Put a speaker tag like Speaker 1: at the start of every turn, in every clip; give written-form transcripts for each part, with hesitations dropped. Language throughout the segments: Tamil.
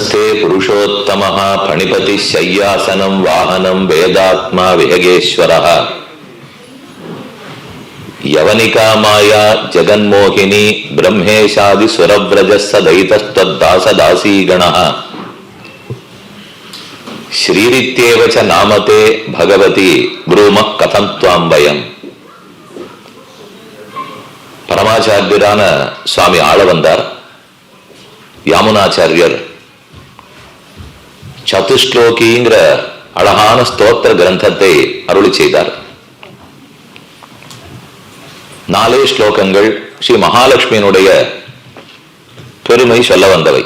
Speaker 1: कान्तस्ते पुरुषोत्तमः फणिपतिः शय्यासनं वाहनं वेदात्मा विहगेश्वरः यवनिका माया जगन्मोहिनी ब्रह्मेशादि सुरव्रजः सदैतस्त्वद्दासदासीगणः श्रीरित्येव च नामते भगवती ब्रूमः कथं त्वां वयम्. பரமாச்சாரியரான சுவாமி ஆளவந்தார் யாமுனாச்சாரியர் சதுஸ்லோகிங்கிற அழகான ஸ்தோத்திர கிரந்தத்தை அருளி செய்தார். 4 ஸ்லோகங்கள் ஸ்ரீ மகாலட்சுமியினுடைய பெருமை சொல்ல வந்தவை.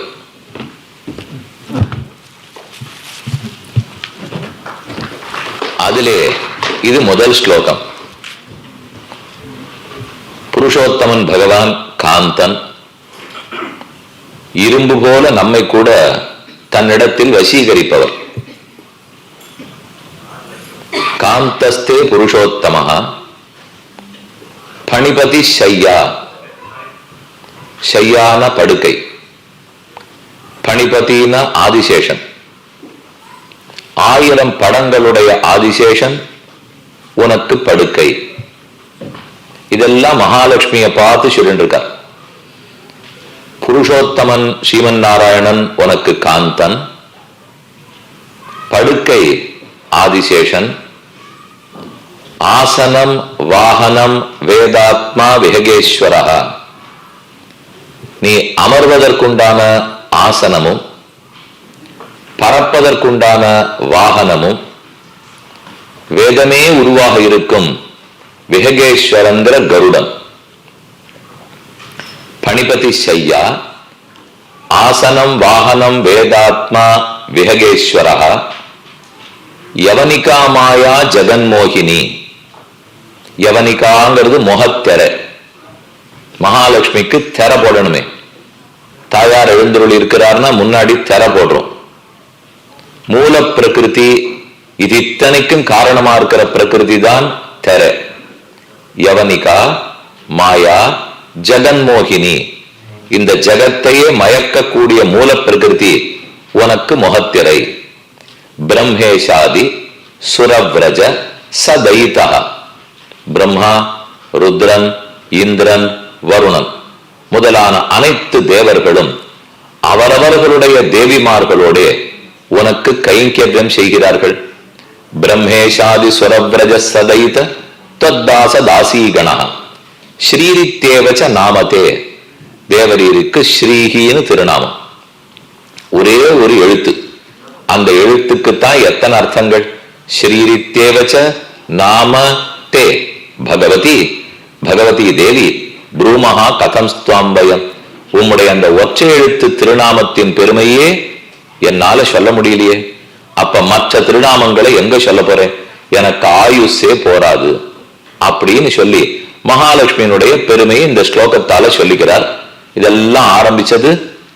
Speaker 1: அதிலே இது முதல் ஸ்லோகம். புருஷோத்தமன் பகவான் காந்தன், இரும்பு போல நம்மை கூட தன்னிடத்தில் வசீகரிப்பவர். காந்தஸ்தே புருஷோத்தமஹ பணிபதி ஷய்யா, ஷய்யான படுக்கை, பணிபதின ஆதிசேஷன், 1000 படங்களுடைய ஆதிசேஷன் உனக்கு படுக்கை. இதெல்லாம் மகாலட்சுமியை பார்த்து சொல்லிட்டு இருக்கார். புருஷோத்தமன் ஸ்ரீமன் நாராயணன் உனக்கு காந்தன், படுக்கை ஆதிசேஷன், ஆசனம் வாகனம் வேதாத்மா விஹகேஸ்வரஹ, நீ அமர்வதற்குண்டான ஆசனமும் பறப்பதற்குண்டான வாகனமும் வேதமே உருவாக இருக்கும் விஹகேஸ்வரந்திர கருடன். பணிபதி ஷய்யா ஆசனம் வாகனம் வேதாத்மா விஹகேஸ்வரஹ யவனிகா மாயா ஜெகன்மோகினி. யவனிகாங்கிறது முகத்தெர. மகாலட்சுமிக்கு தெர போடணுமே. தாயார் எழுந்தருள் இருக்கிறார்னா முன்னாடி தெர போடுறோம். மூல பிரகிருதி, இது இத்தனைக்கும் காரணமா இருக்கிற பிரகிருதி தான் தெர. யவனிகா மாயா ஜெகன்மோகினி, இந்த ஜகத்தையே மயக்கக்கூடிய மூல பிரகிருதி உனக்கு முகத்திரை. பிரம்மேஷாதி சுரவ்ரஜ சதைதா, பிரம்மா ருத்ரன் இந்திரன் வருணன் முதலான அனைத்து தேவர்களும் அவரவர்களுடைய தேவிமார்களோட உனக்கு கைங்கரியம் செய்கிறார்கள். பிரம்மேஷாதி சுரவ்ரஜ சதைத தத்தாச தாசீகணா ஸ்ரீரித்தேவச்ச நாமதே. தேவரீருக்கு ஸ்ரீஹின்னு திருநாமம். ஒரே ஒரு எழுத்து, அந்த எழுத்துக்குத்தான் எத்தனை அர்த்தங்கள். ஸ்ரீரித்தேவச்ச நாம தே பகவதி, பகவதி தேவி ப்ரூமஹா கதம் ஸ்துவாம்பயம். உம்முடைய அந்த ஒற்றை எழுத்து திருநாமத்தின் பெருமையே என்னால சொல்ல முடியலையே. அப்ப மற்ற திருநாமங்களை எங்க சொல்ல போறேன், எனக்கு ஆயுஷே போராது அப்படின்னு சொல்லி மகாலட்சுமியினுடைய பெருமையை இந்த ஸ்லோகத்தால சொல்லிக்கிறார். இதெல்லாம் ஆரம்பிச்சது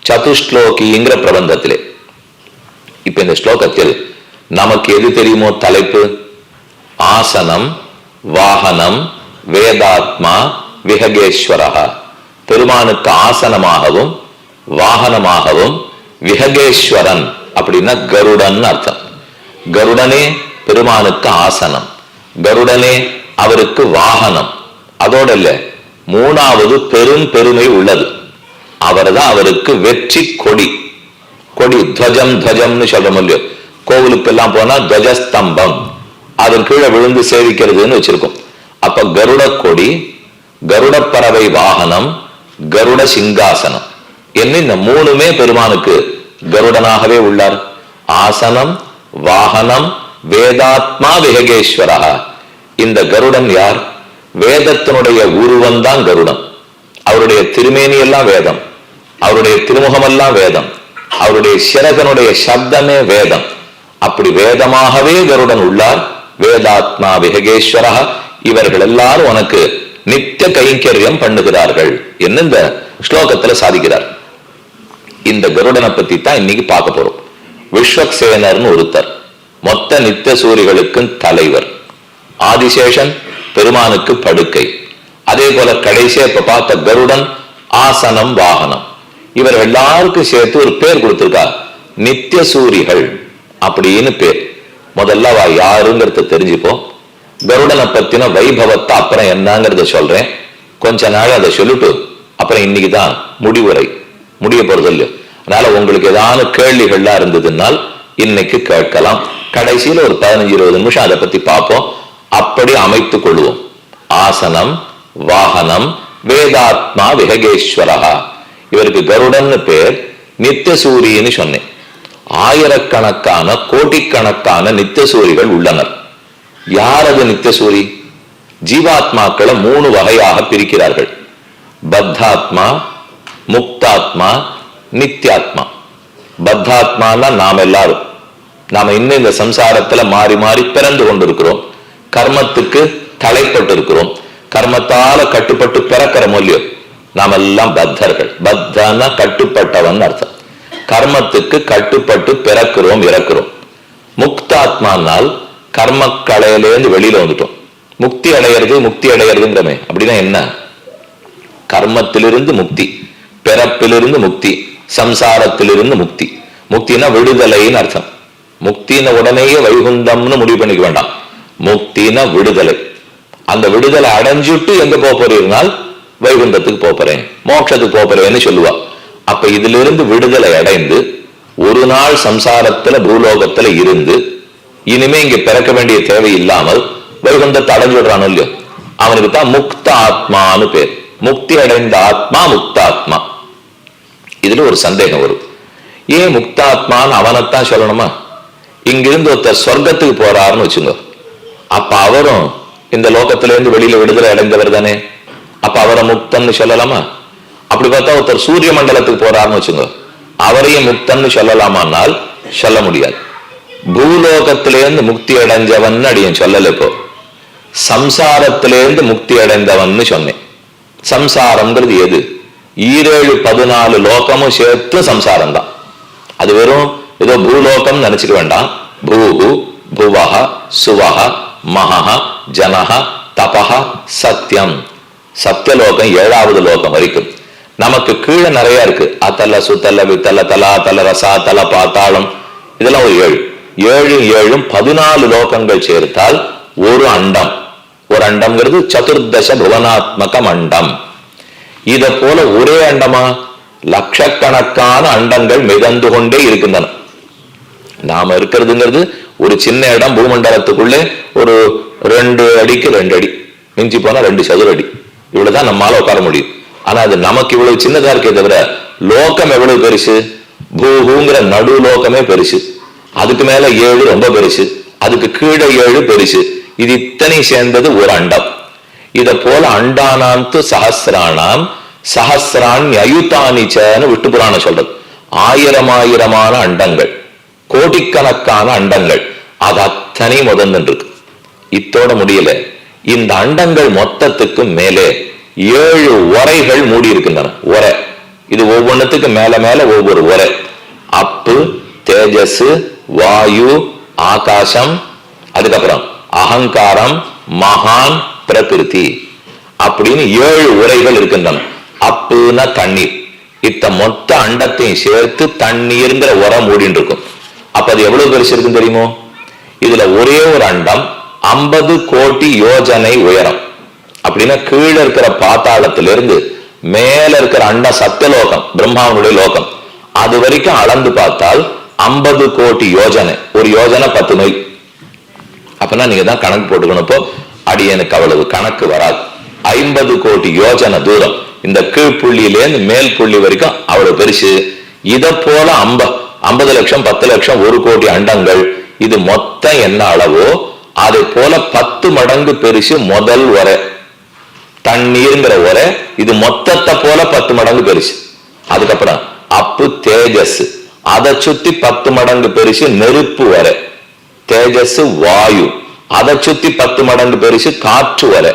Speaker 1: சதுஸ்லோகிங்கிற பிரபந்தத்திலே. இப்ப இந்த ஸ்லோகத்தில் நமக்கு எது தெரியுமோ தலைப்பு, ஆசனம் வாகனம் வேதாத்மா விஹகேஸ்வரஹ. பெருமானுக்கு ஆசனமாகவும் வாகனமாகவும் விஹகேஸ்வரன் அப்படின்னா கருடன் அர்த்தம். கருடனே பெருமானுக்கு ஆசனம், கருடனே அவருக்கு வாகனம். அதோட இல்ல, 3வது பெரும் பெருமை உள்ளது. அவர்தான் அவருக்கு வெற்றி கொடி. கொடி துவஜம் துவஜம்னு சொல்ல முடியும். கோவிலுக்கு எல்லாம் போனா துவஜஸ்தம்பம், அதன் கீழே விழுந்து சேவிக்கிறதுன்னு வச்சிருக்கோம். அப்ப கருட கொடி, கருட பறவை வாகனம், கருட சிங்காசனம் என்ன, இந்த 3மே பெருமானுக்கு கருடனாகவே உள்ளார். ஆசனம் வாகனம் வேதாத்மா விஹகேஸ்வரஹ. இந்த கருடன் யார்? வேதத்தினுடைய உருவம் தான் கருடன். அவருடைய திருமேனி எல்லாம் வேதம், அவருடைய திருமுகமெல்லாம் வேதம், அவருடைய சிறகனுடைய சப்தமே வேதம். அப்படி வேதமாகவே கருடன் உள்ளார். வேதாத்மா விஹகேஸ்வரஹ. இவர்கள் எல்லாரும் உனக்கு நித்திய கைங்கரியம் பண்ணுகிறார்கள் என்று இந்த ஸ்லோகத்துல சாதிக்கிறார். இந்த கருடனை பத்தி தான் இன்னைக்கு பார்க்க போறோம். விஸ்வக்சேனர்னு ஒருத்தர், மொத்த நித்திய சூரிகளுக்கும் தலைவர். ஆதிசேஷன் பெருமானுக்கு படுக்கை. அதே போல கடைசியா இப்ப பார்த்த கருடன் ஆசனம் வாகனம். இவர் எல்லாருக்கும் சேர்த்து ஒரு பேர் கொடுத்திருக்கார், நித்திய சூரிகள் அப்படின்னு பேர். முதல்ல அவ யாருங்கிறத தெரிஞ்சுப்போம். கருடனை பத்தின வைபவத்தை அப்புறம் என்னங்கிறத சொல்றேன். கொஞ்ச நாள் அதை சொல்லிட்டு அப்புறம் இன்னைக்குதான் முடிய போறது இல்லையோ. அதனால உங்களுக்கு ஏதாவது கேள்விகள்லாம் இருந்ததுனால் இன்னைக்கு கேட்கலாம். கடைசியில ஒரு 15-20 நிமிஷம் அதை பத்தி பார்ப்போம். அப்படி அமைத்துக் கொள்வோம். ஆசனம், வாகனம், வேதாத்மா விஹகேஸ்வரஹா. இவருக்கு கருடன் பேர். நித்திய சூரியன்னு சொன்னேன். ஆயிரக்கணக்கான கோடிக்கணக்கான நித்திய சூரிகள் உள்ளனர். யார் அது நித்திய சூரி? ஜீவாத்மாக்களை 3 வகையாக பிரிக்கிறார்கள். பத்தாத்மா, முக்தாத்மா, நித்தியாத்மா. பத்தாத்மானா நாம் எல்லாரும். நாம இன்னும் இந்த சம்சாரத்துல மாறி மாறி பிறந்து கொண்டிருக்கிறோம். கர்மத்துக்கு தலைப்பட்டு இருக்கிறோம். கர்மத்தால கட்டுப்பட்டு பிறக்கிற மூலியம் நாம் எல்லாம் பத்தர்கள். பத்தான கட்டுப்பட்டவன் அர்த்தம். கர்மத்துக்கு கட்டுப்பட்டு பிறக்கிறோம், இறக்கிறோம். முக்தாத்மானால் கர்ம கலையிலேருந்து வெளியில வந்துட்டோம். முக்தி அடையிறதுங்கிறமே. அப்படின்னா என்ன? கர்மத்திலிருந்து முக்தி, பிறப்பிலிருந்து முக்தி, சம்சாரத்திலிருந்து முக்தி. முக்தினா விடுதலைன்னு அர்த்தம். முக்தின உடனேயே வைகுந்தம்னு முடிவு பண்ணிக்க வேண்டாம். முக்தினா விடுதலை. அந்த விடுதலை அடைஞ்சுட்டு எங்க போறீங்கனால் வைகுந்தத்துக்கு போறேன், மோட்சத்துக்கு போறேன்னு சொல்லுவா. அப்ப இதுல இருந்து விடுதலை அடைந்து ஒரு நாள் சம்சாரத்துல பூலோகத்துல இருந்து இனிமே இங்க பிறக்க வேண்டிய தேவை இல்லாமல் வைகுந்தத்தை அடைஞ்சு விடுறானோ இல்லையோ, அவனுக்கு தான் முக்த ஆத்மான்னு பேர். முக்தி அடைந்த ஆத்மா முக்தாத்மா. இதுல ஒரு சந்தேகம் வரும். ஏன் முக்தாத்மான்னு அவனைத்தான் சொல்லணுமா? இங்கிருந்து ஒருத்தர் சொர்க்கத்துக்கு போறாருன்னு வச்சுங்க, அப்ப அவரும் இந்த லோகத்திலிருந்து வெளியில விடுதலை அடைந்தவர் தானே. அப்ப அவரை முக்தன்னு சொல்லலாமா? அப்படி பார்த்தா ஒருத்தர் சூரிய மண்டலத்துக்கு போறாருன்னு வச்சுங்க, அவரையும் முக்தன்னு சொல்லலாமானால் சொல்ல முடியாது. பூலோகத்திலேருந்து முக்தி அடைஞ்சவன் அடியன் சொல்லல. இப்போ சம்சாரத்திலேருந்து முக்தி அடைந்தவன் சொன்னேன். சம்சாரம்ங்கிறது எது? 7-14 லோகமும் சேர்த்து சம்சாரம் தான். அது வெறும் ஏதோ பூலோகம் நினைச்சுக்க வேண்டாம். பூஹு, புவஹ, சுவஹ, மஹஹ, ஜனஹ, தபஹ, சத்தியம். சத்தியலோகம் 7வது லோகம் வரைக்கும். நமக்கு கீழே நிறைய இருக்கு. அத்தல, சுத்தல, வித்தல, தலா, தல, ரசா, தல, பாத்தாளம். இதெல்லாம் ஒரு 7 14 லோகங்கள் சேர்த்தால் ஒரு அண்டம். ஒரு அண்டம்ங்கிறது சதுர்தச புவனாத்மகம் அண்டம். இத போல ஒரே அண்டமா? லட்சக்கணக்கான அண்டங்கள் மிதந்து கொண்டே இருக்கின்றன. நாம இருக்கிறதுங்கிறது ஒரு சின்ன இடம். பூமண்டலத்துக்குள்ளே ஒரு 2 அடிக்கு 2 அடி, மிஞ்சி போனா 2 சதுர அடி. இவ்வளவுதான் நம்மால உட்கார முடியும். ஆனா அது நமக்கு இவ்வளவு சின்னதா இருக்கே தவிர லோகம் எவ்வளவு பெருசு? பூஹுங்கிற நடு லோகமே பெருசு. அதுக்கு மேல 7 ரொம்ப பெருசு. அதுக்கு கீழே 7 பெருசு. இது இத்தனை சேர்ந்தது ஒரு அண்டம். இத போல அண்டானாந்து சஹசிராணாம் சஹசிரான் அயுதானிச்சன்னு விட்டு புராணம் சொல்றது. 1000 அண்டங்கள், கோடிக்கணக்கான அண்டங்கள். அது அத்தனை முதன்னு இருக்கு. இத்தோட முடியல. இந்த அண்டங்கள் மொத்தத்துக்கு மேலே 7 உரைகள் மூடி இருக்கின்றன. உரை இது ஒவ்வொன்றுத்துக்கு மேல மேல ஒவ்வொரு உரை. அப்பு, தேஜஸ், வாயு, ஆகாசம், அதுக்கப்புறம் அகங்காரம், மகான், பிரகிருதி அப்படின்னு 7 உரைகள் இருக்கின்றன. அப்புன்னா தண்ணீர். இத்த மொத்த அண்டத்தையும் சேர்த்து தண்ணீர்ங்கிற உரம் மூடின்னு இருக்கும். அப்ப அது எவ்வளவு பெருசு இருக்குன்னு தெரியுமோ? இதுல ஒரே ஒரு அண்டம் 50 கோடி யோஜனை உயரம். அப்படின்னா கீழே இருக்கிற பாத்தாளத்திலிருந்து மேல இருக்கிற அண்டம் சத்தியலோகம், பிரம்மாவனுடைய லோகம், அது வரைக்கும் அளந்து பார்த்தால் 50 கோடி யோஜனை. ஒரு யோஜனை 10 மைல். அப்பனா நீங்க தான் கணக்கு போட்டுக்கணும். இப்போ அடியனுக்கு அவ்வளவு கணக்கு வராது. 50 கோடி யோஜனை தூரம் இந்த கீழ் புள்ளியிலேருந்து மேல் புள்ளி வரைக்கும் அவ்வளவு பெருசு. இத போல 50 லட்சம், 10 லட்சம், 1 கோடி அண்டங்கள். இது மொத்தம் என்ன அளவோ அதை போல 10 மடங்கு பெருசு முதல் உரை தண்ணீர்ங்கிற உரை. இது மொத்தத்தை போல 10 மடங்கு பெருசு. அதுக்கப்புறம் அப்பு, தேஜஸ், அதை சுத்தி 10 மடங்கு பெருசு நெருப்பு வரை. தேஜஸ், வாயு, அதை சுத்தி 10 மடங்கு பெருசு காற்று வரை.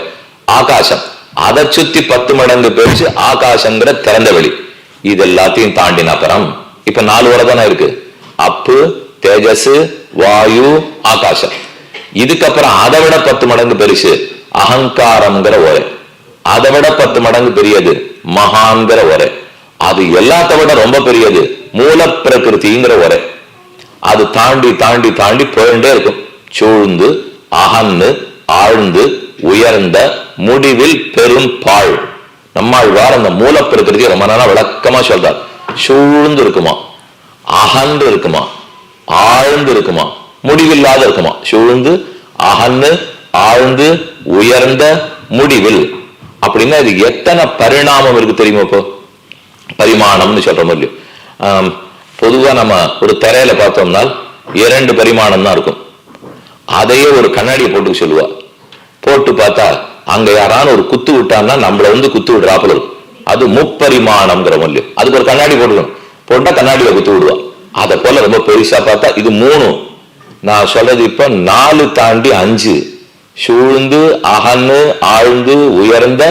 Speaker 1: ஆகாசம், அதை சுத்தி 10 மடங்கு பெருசு ஆகாசங்கிற திறந்த வெளி. இது எல்லாத்தையும் தாண்டின அப்புறம் இப்ப 4 வரை தானே இருக்கு. அப்பு, தேஜஸ், வாயு, ஆகாசம். இதுக்கப்புறம் அதை விட 10 மடங்கு பெருசு அகங்காரம்ங்கிற ஒரே. அதை விட 10 மடங்கு பெரியது மகான்கிற ஒரே. அது எல்லாத்த விட ரொம்ப பெரியது மூல பிரகிருதிங்கிற ஒரே. அது தாண்டி தாண்டி தாண்டி போயிட்டே இருக்கும். சூழ்ந்து அகன்னு ஆழ்ந்து உயர்ந்த முடிவில் பெரும் பாழ். நம்மாழ்வார் அந்த மூலப்பிரகிருதியை ரொம்ப நாளா விளக்கமா சொல்றார். சூழ்ந்து இருக்குமா, அகன்று இருக்குமா, ஆழ்ந்து இருக்குமா, முடிவில்லாத இருக்குமா. சூழ்ந்து அகன்னு ஆழ்ந்து உயர்ந்த முடிவில் அப்படின்னா இது எத்தனை பரிணாமம் இருக்கு தெரியுமா? இப்போ பரிமாணம்னு சொல்றோம் இல்லையோ. பொதுவா நம்ம ஒரு திரையில பார்த்தோம்னா 2 பரிமாணம் தான் இருக்கும். அதையே ஒரு கண்ணாடியை போட்டு சொல்லுவா. போட்டு பார்த்தா அங்க யாரான ஒரு குத்து விட்டான்னா நம்மள குத்து விடுறாப்புல இருக்கும். அது முப்பரிமாணம்ங்கிற இல்லையோ. அதுக்கு ஒரு கண்ணாடி போட்டுக்கணும். போட்டா கண்ணாடியில குத்து விடுவா. அதை போல ரொம்ப பெருசா பார்த்தா இது 3. நான் சொல்றது இப்ப 4 தாண்டி 5. சூழ்ந்து அகன்னு ஆழ்ந்து உயர்ந்த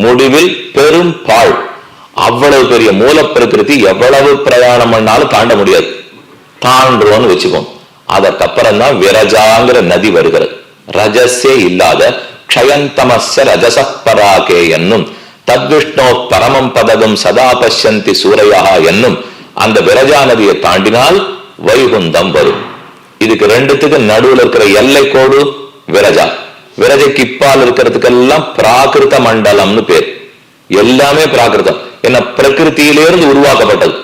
Speaker 1: முடிவில் பெரும் பாழ். அவ்வளவு பெரிய மூலப்பிரகிருதி எவ்வளவு பிரயாணம் பண்ணாலும் தாண்ட முடியாது. தாண்டுவோன்னு வச்சுக்கோம். அதற்கப்புறம் தான் விரஜாங்கிற நதி வருகிறது. ரஜஸே இல்லாத க்ஷயந்தமஸ்ய ரஜசப்பராகே என்னும் தத்விஷ்ணோ பரமம் பதகம் சதா பஷ்யந்தி சூரையா என்னும் அந்த விரஜா நதியை தாண்டினால் வைகுந்தம் வரும். இதுக்கு 2த்துக்கு நடுவில் இருக்கிற எல்லை கோடு விரஜா. விரஜைக்கு இப்பால் இருக்கிறதுக்கெல்லாம் பிராகிருத மண்டலம்னு பேர். எல்லாமே பிராகிருதம். என்ன பிரகிருத்தியிலிருந்து உருவாக்கப்பட்டது,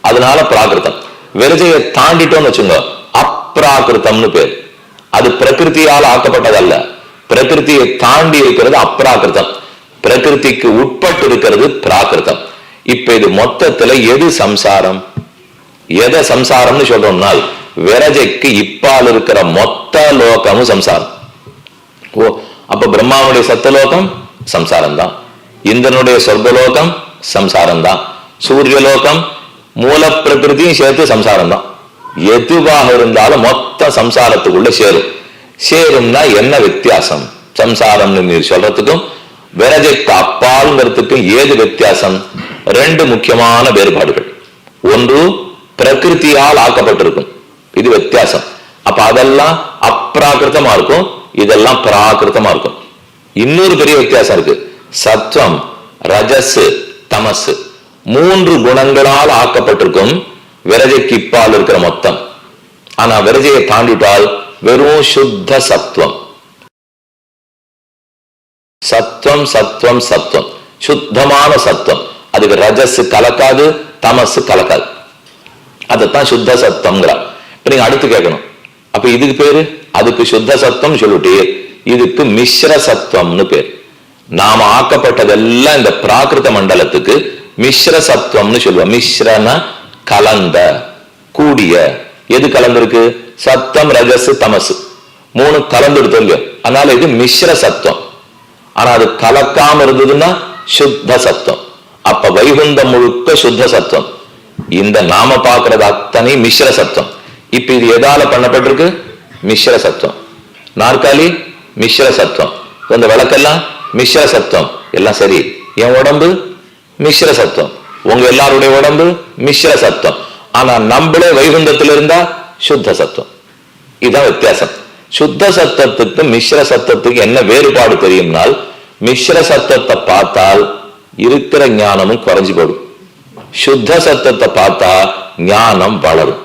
Speaker 1: அதனால பிராகிருதம். விரஜையை தாண்டிட்டோம்னு வச்சுங்க அப்ராகிருத்தம்னு பேர். அது பிரகிருத்தியால் ஆக்கப்பட்டதல்ல. பிரகிருத்தியை தாண்டி இருக்கிறது அப்ராகிருதம். பிரகிருதிக்கு உட்பட்டு இருக்கிறது பிராகிருதம். இப்ப இது மொத்தத்துல எது சம்சாரம், எதை சம்சாரம்னு சொல்றோம்னால் விரஜைக்கு இப்பால் இருக்கிற மொத்த லோகமும் சம்சாரம். ஓ, அப்ப பிரம்மாவுடைய சத்தலோகம் சம்சாரம் தான், இந்திரனுடைய சொர்க்கலோகம் சம்சாரம் தான், சூரியலோகம் மூல பிரகிருதியும் சேர்த்து சம்சாரம் தான். எதுவாக இருந்தாலும் மொத்த சம்சாரத்துக்குள்ள சேரும். சேரும்னா என்ன வித்தியாசம்? சம்சாரம்னு நீர் சொல்றதுக்கும் விரஜைக்கு அப்பால்ங்கிறதுக்கும் ஏது வித்தியாசம்? 2 முக்கியமான வேறுபாடுகள். ஒன்று பிரகிருத்தியால் ஆக்கப்பட்டிருக்கும், இது வித்தியாசம். அப்ப அதெல்லாம் அப்ராகிருத்தமா இருக்கும், இதெல்லாம் பிராகிருத்தமா இருக்கும். இன்னொரு பெரிய வித்தியாசம் இருக்கு. சத்வம் ரஜஸ் தமஸ் 3 குணங்களால் ஆக்கப்பட்டிருக்கும் விரஜைக்கு இப்பால் இருக்கிற மொத்தம். ஆனா விரஜையை தாண்டிட்டால் வெறும் சுத்த சத்வம். சத்வம் சத்வம் சத்வம் சுத்தமான சத்வம். அதுக்கு ரஜஸ் கலக்காது, தமசு கலக்காது. அதைத்தான் சுத்த சத்தம்ங்கிறார். இப்ப நீங்க அடுத்து கேட்கணும், அப்ப இதுக்கு பேரு அதுக்கு சுத்த சத்தம் சொல்லிட்டு இதுக்கு மிஸ்ர சத்துவம்னு பேர். நாம ஆக்கப்பட்டதெல்லாம் இந்த பிராகிருத மண்டலத்துக்கு மிஸ்ர சத்துவம்னு சொல்லுவோம். மிஸ்ரன கலந்த, கூடிய. எது கலந்திருக்கு? சத்தம் ரஜஸ் தமசு 3 கலந்துடுத்து இல்லையோ, அதனால இது மிஸ்ர சத்துவம். ஆனா அது கலக்காம இருந்ததுன்னா சுத்த சத்துவம். அப்ப வைகுண்டம் முழுக்க சுத்த சத்துவம். இந்த நாம பார்க்கறது அத்தனை மிஸ்ர சத்துவம். இப்ப இது எதால பண்ணப்பட்டிருக்கு? மிஸ்ர சத்துவம். நாற்காலி மிஸ்ர சத்துவம், இந்த விளக்கெல்லாம் மிஸ்ர சத்துவம். எல்லாம் சரி. என் உடம்பு மிஸ்ர சத்துவம், உங்க எல்லாருடைய உடம்பு மிஸ்ர சத்துவம். ஆனா நம்மளே வைகுண்டத்தில் இருந்தா சுத்த சத்துவம். இதுதான் வித்தியாசம். சுத்த சத்தத்துக்கு மிஸ்ர சத்தத்துக்கு என்ன வேறுபாடு தெரியும்னால், மிஸ்ர சத்தத்தை பார்த்தால் இருக்கிற ஞானமும் குறைஞ்சு போடும், சுத்த சத்தத்தை பார்த்தா ஞானம் வளரும்.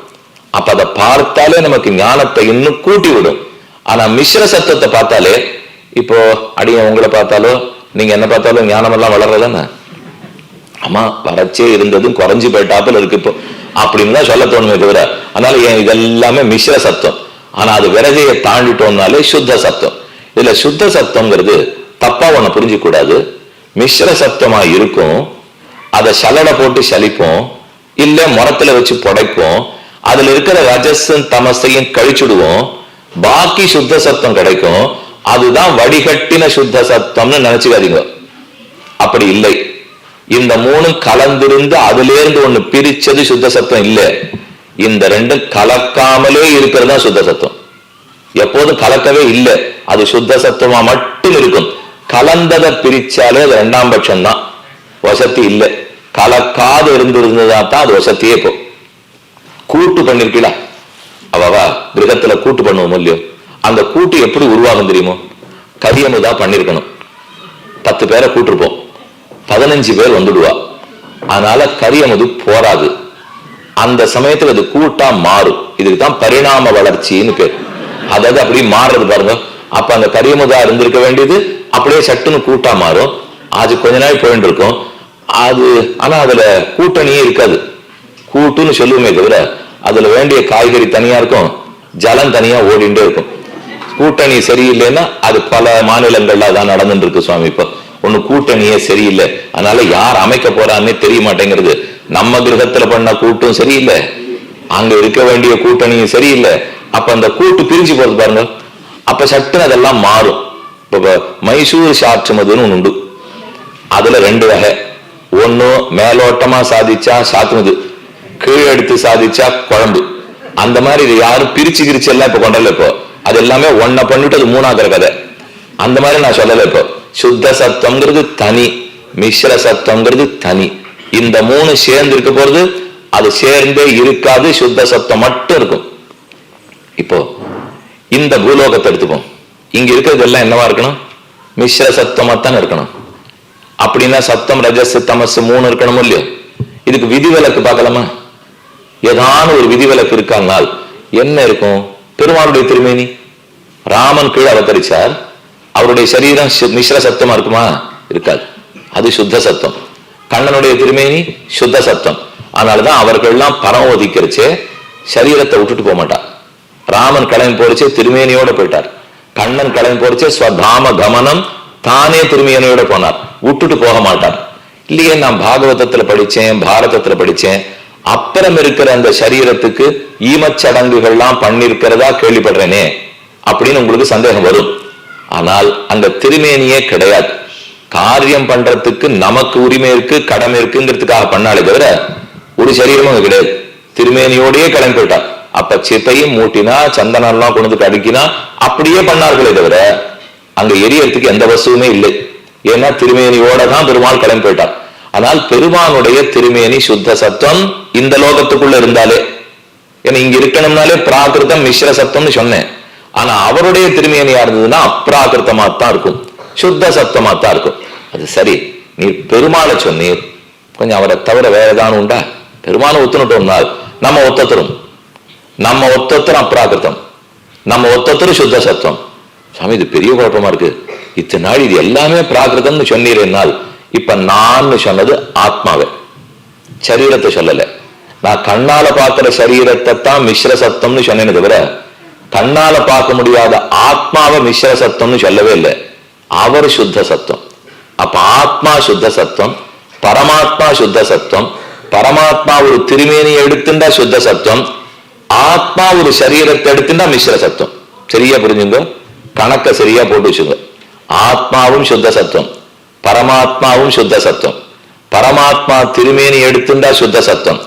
Speaker 1: அப்ப அதை பார்த்தாலே நமக்கு ஞானத்தை இன்னும் கூட்டி விடும். ஆனா மிஸ்ர சத்தத்தை பார்த்தாலே, இப்போ அடிய உங்களை பார்த்தாலோ நீங்க என்ன பார்த்தாலும் ஞானம் எல்லாம் வளர்றதானே? ஆமா, வறட்சியே இருந்ததும் குறைஞ்சு போயிட்டாப்புல இருக்கு இப்போ அப்படின்னு தான் சொல்ல தோணுமே தவிர, அதனால இதெல்லாமே மிஸ்ர சத்தம். ஆனா அது விரஜையை தாண்டிட்டோம்னாலே சுத்த சத்தம். இதுல சுத்த சத்தம்ங்கிறது தப்பா ஒண்ணு புரிஞ்சிக்க கூடாது. மிஸ்ர சத்தமா இருக்கும், அதை சலடை போட்டு சலிப்போம், இல்ல முரத்துல வச்சு புடைப்போம், அதுல இருக்கிற ரஜஸும் தமசையும் கழிச்சுடுவோம், பாக்கி சுத்த சத்தம் கிடைக்கும். அதுதான் வடிகட்டின சுத்த சத்தம்னு நினைச்சுக்காதீங்க. அப்படி இல்லை. இந்த 3 கலந்திருந்து அதுல இருந்து ஒண்ணு பிரிச்சது சுத்த சத்தம் இல்லை. இந்த 2 கலக்காமலே இருக்கிறதா சுத்த சத்தம். எப்போதும் கலக்கவே இல்லை, அது சுத்த சத்தமா மட்டும் இருக்கும். கலந்ததை பிரிச்சாலே அது 2ஆம் பட்சம் தான், வசதி இல்லை. கலக்காது இருந்திருந்ததா தான் அது வசதியே. இப்போ கூட்டு பண்ணிருக்கீங்களா? அவவா கிரகத்துல கூட்டு பண்ணுவோம் இல்லையோ, அந்த கூட்டு எப்படி உருவாகும் தெரியுமோ? கரியமுதா பண்ணிருக்கணும். 10 பேரை கூட்டிருப்போம், 15 பேர் வந்துடுவா. அதனால கரியமுது போராது. அந்த சமயத்துல அது கூட்டா மாறும். இதுக்குதான் பரிணாம வளர்ச்சின்னு பேர். அதாவது அப்படியே மாறுறது பாருங்க. அப்ப அந்த கரியமுதா இருந்திருக்க வேண்டியது அப்படியே சட்டுன்னு கூட்டா மாறும். அது கொஞ்ச நாள் போயிட்டு இருக்கும். அது ஆனா அதுல கூட்டணியே இருக்காது. கூட்டுன்னு சொல்லுவோமே தவிர அதுல வேண்டிய காய்கறி தனியா இருக்கும், ஜலம் தனியா ஓடிண்டே இருக்கும். கூட்டணி சரியில்லைன்னா அது பல மாநிலங்கள்ல அதான் நடந்துட்டு இருக்கு சுவாமி. இப்போ ஒண்ணு கூட்டணியே சரியில்லை, அதனால யார் அமைக்க போறான்னே தெரிய மாட்டேங்கிறது. நம்ம கிரகத்துல பண்ண கூட்டும் சரியில்லை, அங்க இருக்க வேண்டிய கூட்டணியும் சரியில்லை. அப்ப அந்த கூட்டு பிரிஞ்சு போறது பாருங்க. அப்ப சட்டுன்னு அதெல்லாம் மாறும். இப்ப மைசூர் சாற்றுமதுன்னு ஒண்ணு உண்டு. அதுல ரெண்டு வகை. ஒண்ணு மேலோட்டமா சாதிச்சா சாத்துமது, கீழே எடுத்து சாதிச்சா குழம்பு. அந்த மாதிரி இது யாரும் பிரிச்சு கிரிச்சு எல்லாம் இப்ப கொண்டல. இப்போ அது எல்லாமே ஒன்ன பண்ணிட்டு அது மூணாக்கிற கதை. அந்த மாதிரி நான் சொல்லல. இப்போ சுத்த சத்தம்ங்கிறது தனி, மிஸ்ர சத்தம்ங்கிறது தனி. இந்த மூணு சேர்ந்து இருக்க போறது அது சேர்ந்தே இருக்காது, சுத்த சத்தம் மட்டும் இருக்கும். இப்போ இந்த பூலோகத்தை எடுத்துப்போம். இங்க இருக்கிறது எல்லாம் என்னவா இருக்கணும்? மிஸ்ர சத்தமாத்தான் இருக்கணும். அப்படின்னா சத்தம் ரஜஸ் தமஸ் மூணு இருக்கணும் இல்லையோ? இதுக்கு விதிவிலக்கு பார்க்கலாமா? ஏதான ஒரு விதிவிலக்கு இருக்கானால் என்ன இருக்கும்? பெருமாளுடைய திருமேனி, ராமன் கீழே அவதரிச்சார், அவருடைய சரீரம் மிஸ்ர சத்தமா இருக்குமா? இருக்காது, அது சுத்த சத்தம். கண்ணனுடைய திருமேனி சுத்த சத்தம். அதனாலதான் அவர்கள்லாம் பரம் ஒதிக்கிறச்சே சரீரத்தை விட்டுட்டு போக மாட்டார். ராமன் கிளம்பி போறச்சே திருமேனியோட போயிட்டார். கண்ணன் கிளம்பி போறச்சே ஸ்வதாம கமனம், தானே திருமேனியோட போனார், விட்டுட்டு போக மாட்டார். இல்லையே நான் பாகவதத்துல படிச்சேன், பாரதத்துல படிச்சேன், அப்புறம் இருக்கிற அந்த சரீரத்துக்கு ஈமச்சடங்குகள்லாம் பண்ணிருக்கிறதா கேள்விப்படுறேனே அப்படின்னு உங்களுக்கு சந்தேகம் வரும். ஆனால் அந்த திருமேனியே கிடையாது. காரியம் பண்றதுக்கு நமக்கு உரிமை இருக்கு, கடமை இருக்குங்கிறதுக்காக பண்ணாலே தவிர ஒரு சரீரமும் கிடையாது. திருமேனியோடயே கிளம்பி போயிட்டார். அப்ப சித்தையும் மூட்டினா சந்தனம்லாம் கொண்டு அடிக்கினா அப்படியே பண்ணார்களே தவிர அங்க எரியறதுக்கு எந்த வசுவுமே இல்லை. ஏன்னா திருமேனியோட தான் பெருமாள் கிளம்பி போயிட்டார். ஆனால் பெருமானுடைய திருமேனி சுத்த சத்தம் இந்த லோகத்துக்குள்ள இருந்தாலே, ஏன்னா இங்க இருக்கணும்னாலே பிராகிருதம் மிஸ்ர சத்தம்னு சொன்னேன். ஆனா அவருடைய திருமேனியா இருந்ததுன்னா அப்ராகிருத்தமா தான் இருக்கும், சுத்த சத்தமா தான் இருக்கும். அது சரி, நீ பெருமாளை சொன்னீர், கொஞ்சம் அவரை தவிர வேற ஏதாவது உண்டா? பெருமானை ஒத்துனுட்டோம்னால் நம்ம ஒத்தத்தரும், நம்ம ஒத்தத்தரும் அப்ராகிருத்தம், நம்ம ஒத்தத்தரும் சுத்த சத்தம். சாமி இது பெரிய குழப்பமா இருக்கு. இத்தனை நாள் இது எல்லாமே பிராகிருதம்னு சொன்னீர்கள். இப்ப நான் சொன்னது ஆத்மாவை, சரீரத்தை சொல்லல. நான் கண்ணால பார்க்கிற சரீரத்தை தான் மிஸ்ர சத்தம்னு சொன்னேன்னு தவிர கண்ணால பார்க்க முடியாத ஆத்மாவை மிஸ்ர சத்தம்னு சொல்லவே இல்லை. அவர் சுத்த சத்தம். அப்ப ஆத்மா சுத்த சத்தம், பரமாத்மா சுத்த சத்தம். பரமாத்மா ஒரு திருமேனியை எடுத்துட்டா சுத்த சத்தம், ஆத்மா ஒரு சரீரத்தை எடுத்துட்டா மிஸ்ர சத்தம். சரியா புரிஞ்சுங்க, கணக்க சரியா போட்டு வச்சுங்க. ஆத்மாவும் சுத்த சத்தம், பரமாத்மாவும் சுத்த சத்தம். பரமாத்மா திருமேனி எடுத்துட்டா சுத்த சத்தம்,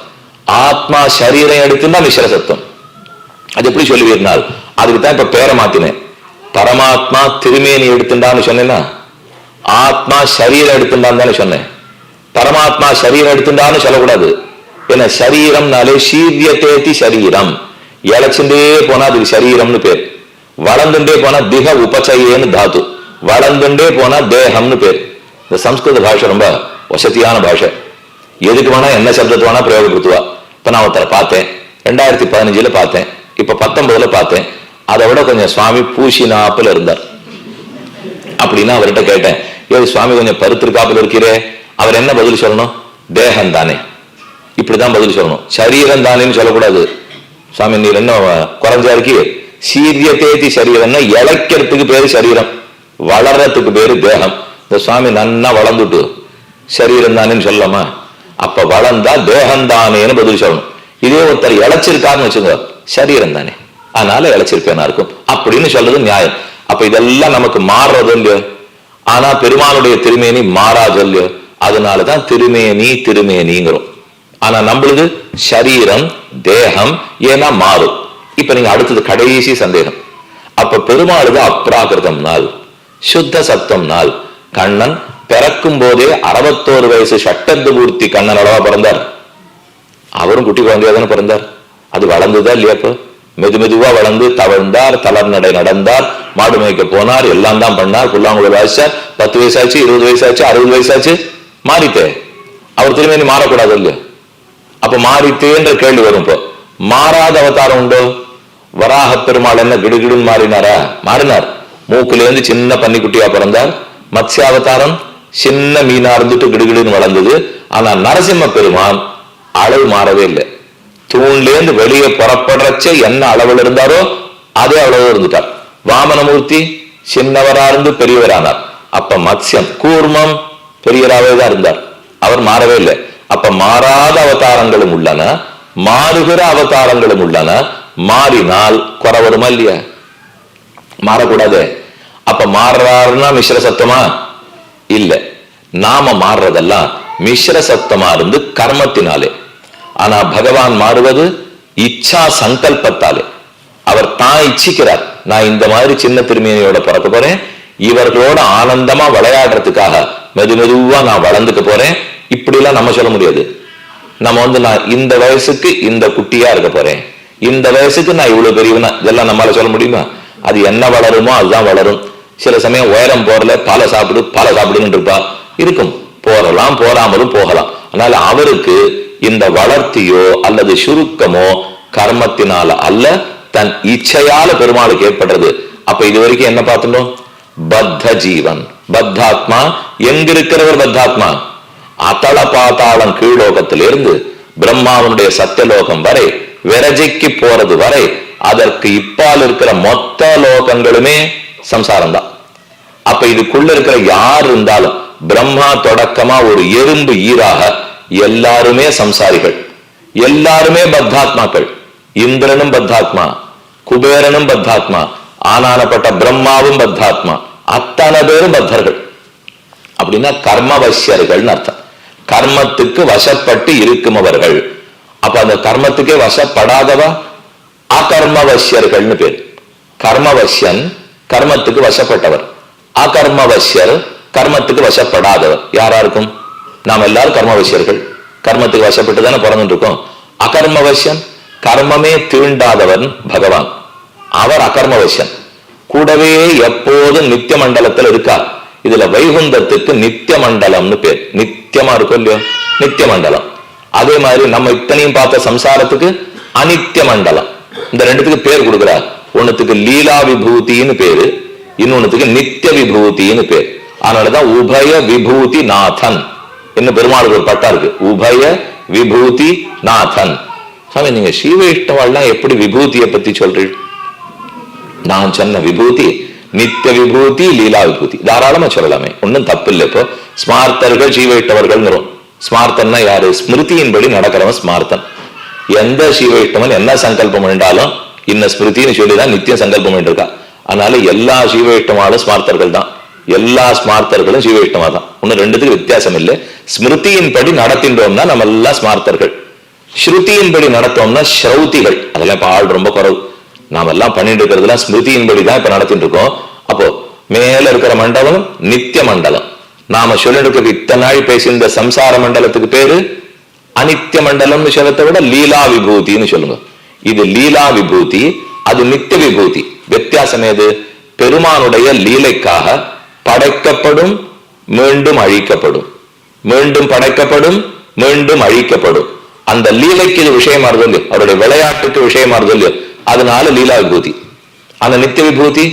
Speaker 1: ஆத்மா சரீரம் எடுத்துட்டா மிஸ்ர சத்தம். அது எப்படி சொல்லுவீர்கள்? அதுக்குதான் இப்ப பேரை மாத்தினேன். பரமாத்மா திருமேனி எடுத்துட்டான்னு சொன்னேன்னா ஆத்மா சரீரம் எடுத்துட்டான்னு தானே சொன்னேன். பரமாத்மா சரீரம் எடுத்துட்டான்னு சொல்லக்கூடாது. ஏன்னா சரீரம்னாலே சீவியத்தேதி சரீரம், இழைச்சுட்டே போனா அதுக்கு சரீரம்னு பேர். வளர்ந்துட்டே போனா திக உபச்சயேன்னு தாத்து, வளர்ந்துட்டே போனா தேகம்னு பேர். இந்த சம்ஸ்கிருத பாஷை ரொம்ப வசதியான பாஷை. எதுக்கு வேணா என்ன சப்தத்தை வேணா பிரயோகப்படுத்துவா. இப்ப நான் ஒருத்தரை பார்த்தேன், 2015 பார்த்தேன், இப்ப 19 பார்த்தேன். அதை விட கொஞ்சம் சுவாமி பூசினாப்புல இருந்தார். அப்படின்னா அவர்கிட்ட கேட்டேன், ஏது சுவாமி கொஞ்சம் பருத்திருக்காப்புல இருக்கிறே? அவர் என்ன பதில் சொல்லணும்? தேகம் தானே, இப்படிதான் பதில் சொல்லணும். சரீரம் தானேன்னு சொல்லக்கூடாது. சுவாமி நீர் என்ன குறைஞ்சா இருக்கி? சீரியத்தேதி சரீரம்னா இழைக்கிறதுக்கு பேரு சரீரம், வளர்றதுக்கு பேரு தேகம். இந்த சுவாமி நன்னா வளர்ந்துட்டு சரீரம் தானேன்னு சொல்லலாமா? அப்ப வளர்ந்தா தேகம் தானேன்னு பதில் சொல்லணும். இதே ஒருத்தர் இழைச்சிருக்காருன்னு வச்சுங்க, சரீரம் தானே அதனால இழைச்சிருப்பேனா இருக்கும் அப்படின்னு சொல்றது நியாயம். அப்ப இதெல்லாம் நமக்கு மாறுறது இல்லையோ? ஆனா பெருமானுடைய திருமேனி மாறாது இல்லையோ? அதனாலதான் திருமேனி திருமேனிங்கிறோம். ஆனா நம்மளுது சரீரம் தேகம் ஏன்னா மாறும். இப்ப நீங்க அடுத்தது கடைசி சந்தேகம். அப்ப பெருமாளுது அப்ராகிருதம் நாள், சுத்த சத்தம் நாள். கண்ணன் பிறக்கும் போதே 61 வயசு சட்டத்து பூர்த்தி கண்ணன் அளவா பிறந்தார். அவரும் குட்டி குழந்தையா தானே பிறந்தார். அது வளர்ந்துதா இல்லையா? இப்ப மெது மெதுவா வளர்ந்து தவழ்ந்தார், தளர் நடை நடந்தார், மாடு மேய்க்க போனார், எல்லாம் தான் பண்ணார், புல்லாங்குழல் வாசிச்சார். 10 வயசாச்சு, 20 வயசாச்சு, 60 வயசாச்சு, மாறிட்டே. அவர் திருமேனி மாறக்கூடாது இல்லையா? அப்ப மாறித்தேன்ற கேள்வி வரும். இப்போ மாறாத அவதாரம் உண்டோ? வராக பெருமாள் என்ன கிடுகிடுன்னு மாறினாரா? மாறினார். மூக்குல இருந்து சின்ன பன்னிக்குட்டியா பிறந்தார். மத்ஸ்யாவதாரம் சின்ன மீனா இருந்துட்டு கிடுகிடுன்னு வளர்ந்தது. ஆனா நரசிம்ம பெருமான் அளவு மாறவே இல்லை. தூண்ல இருந்து வெளியே புறப்படுறச்சே என்ன அளவில் இருந்தாரோ அதே அளவு இருந்துட்டார். வாமனமூர்த்தி சின்னவரா இருந்து பெரியவரானார். அப்ப மத்ஸ்யம் கூர்மம் பெரியவராகவே தான் இருந்தார். அவர் மாறவே இல்லை. அப்ப மாறாத அவதாரங்களும் உள்ளன, மாறுகிற அவதாரங்களும் உள்ளன. மாறினால் குறை வருமா இல்லையா? மாறக்கூடாது. அப்ப மாறுறாருன்னா மிஸ்ர சத்தமா இல்ல. நாம மாறுறதெல்லாம் மிஸ்ர சத்தமா இருந்து கர்மத்தினாலே. ஆனா பகவான் மாறுவது இச்சா சங்கல்பத்தாலே. அவர் தான் இச்சிக்கிறார், நான் இந்த மாதிரி சின்ன திருமேனியோட பிறக்க போறேன், இவர்களோட ஆனந்தமா விளையாடுறதுக்காக மெதுவா நான் வளர்ந்துக்க போறேன். இப்படி எல்லாம் நம்ம சொல்ல முடியாது. நம்ம நான் இந்த வயசுக்கு இந்த குட்டியா இருக்க போறேன், இந்த வயசுக்கு நான் இவ்வளவு பெரியவனா, இதெல்லாம் நம்மளால சொல்ல முடியுமா? அது என்ன வளருமோ அதுதான் வளரும். சில சமயம் உயரம் போறல பாலை சாப்பிடுன்னு இருப்பா, இருக்கும். போறலாம், போறாமலும் போகலாம். அதனால அவருக்கு இந்த வளர்த்தியோ அல்லது சுருக்கமோ கர்மத்தினால அல்ல, தன் இச்சையால பெருமாளுக்கு ஏற்படுறது. அப்ப இது வரைக்கும் என்ன பார்த்துட்டோம்? பத்த ஜீவன், பத்தாத்மா. எங்க இருக்கிறவர் பத்தாத்மா? அத்தள பாத்தாளம் கீழ்லோகத்திலிருந்து பிரம்மாவனுடைய சத்தியலோகம் வரை, விரஜைக்கு போறது வரை, அதற்கு இப்பால் இருக்கிற மொத்த லோகங்களுமே சம்சாரம் தான். அப்ப இதுக்குள்ள இருக்கிற யார் இருந்தாலும், பிரம்மா தொடக்கமா ஒரு எறும்பு ஈராக எல்லாருமே சம்சாரிகள், எல்லாருமே பத்தாத்மாக்கள். இந்திரனும் பத்தாத்மா, குபேரனும் பத்தாத்மா, ஆனானப்பட்ட பிரம்மாவும் பத்தாத்மா, அத்தனை பேரும் பத்தர்கள். அப்படின்னா கர்மவசியர்கள் அர்த்தம். கர்மத்துக்கு வசப்பட்டு இருக்குமவர்கள். அப்ப அந்த கர்மத்துக்கே வசப்படாதவா அகர்மவசியர்கள்னு பேர். கர்மவசியன் கர்மத்துக்கு வசப்பட்டவர், அகர்மவசியர் கர்மத்துக்கு வசப்படாதவர். யாரா இருக்கும்? நாம் எல்லாரும் கர்மவசியர்கள், கர்மத்துக்கு வசப்பட்டு தானே பிறந்துட்டு இருக்கோம். அகர்மவசியன் கர்மமே தீண்டாதவன் பகவான், அவர் அகர்மவசியன். கூடவே எப்போதும் நித்திய மண்டலத்தில் இருக்கார். இதுல வைகுந்தத்துக்கு நித்திய மண்டலம்னு பேர். நித்தியமா இருக்கும் இல்லையோ நித்திய மண்டலம். அதே மாதிரி நம்ம இத்தனையும் பார்த்த சம்சாரத்துக்கு அனித்திய மண்டலம். இந்த ரெண்டுத்துக்கு பேர் கொடுக்கிறார். ஒன்னுத்துக்கு லீலா விபூதின்னு பேரு, இன்னொன்னுத்துக்கு நித்திய விபூதின்னு பேர். அதனாலதான் உபய விபூதி நாதன் என்ன பெருமாளுக்கு ஒரு பட்டா இருக்கு, உபய விபூதி நாதன். சாமி, நீங்க ஸ்ரீவைஷ்ணவெல்லாம் எப்படி விபூதியை பத்தி சொல்றீங்க? நான் சொன்ன விபூதி நித்திய விபூதி, லீலா விபூதி. தாராளமா சொல்லலாமே, ஒன்னும் தப்பு இல்லை. இப்போ ஸ்மார்த்தர்கள் ஸ்ரீவைஷ்ணவர்கள். ஸ்மார்த்தன்னா யாரு? ஸ்மிருதியின்படி நடக்கிறவன் ஸ்மார்த்தன். எந்த ஸ்ரீவைஷ்ணவன் என்ன சங்கல்பம் என்றாலும் இன்ன ஸ்மிருதின்னு சொல்லிதான் நித்தியம் சங்கல்பம் இருக்கா. அதனால எல்லா ஸ்ரீவைஷ்ணவாலும் ஸ்மார்த்தர்கள் தான், எல்லா ஸ்மார்த்தர்களும் ஸ்ரீவைஷ்ணவா தான். ஒன்னு ரெண்டுத்துக்கு வித்தியாசம் இல்லை. ஸ்மிருதியின்படி நடத்தின்றோம்னா நம்ம எல்லாம் ஸ்மார்த்தர்கள், ஸ்ருதியின்படி நடத்தோம்னா ஸ்ரௌதிகள். அதெல்லாம் இப்ப ஆள் ரொம்ப குறவு. நாம எல்லாம் பண்ணிட்டு இருக்கிறதுலாம் ஸ்மிருதியின்படி தான் இப்ப நடத்திட்டு இருக்கோம். அப்போ மேல இருக்கிற மண்டலம் நித்திய மண்டலம். நாம சொல்லிட்டு இருக்க இத்தனை நாள் பேசி இந்த சம்சார மண்டலத்துக்கு பேரு அனித்திய மண்டலம்னு சொல்லத்தை விட லீலா விபூதின்னு சொல்லுங்க. இது லீலா விபூதி, அது நித்திய விபூதி. வித்தியாசம் ஏது? பெருமானுடைய லீலைக்காக படைக்கப்படும், மீண்டும் அழிக்கப்படும், மீண்டும் படைக்கப்படும், மீண்டும் அழிக்கப்படும். அந்த லீலைக்கு இது விஷயமா இருந்தது இல்லையோ, அவருடைய விளையாட்டுக்கு விஷயமா இருந்தது இல்லையோ, அதனால லீலா விபூதி. அந்த நித்திய விபூதி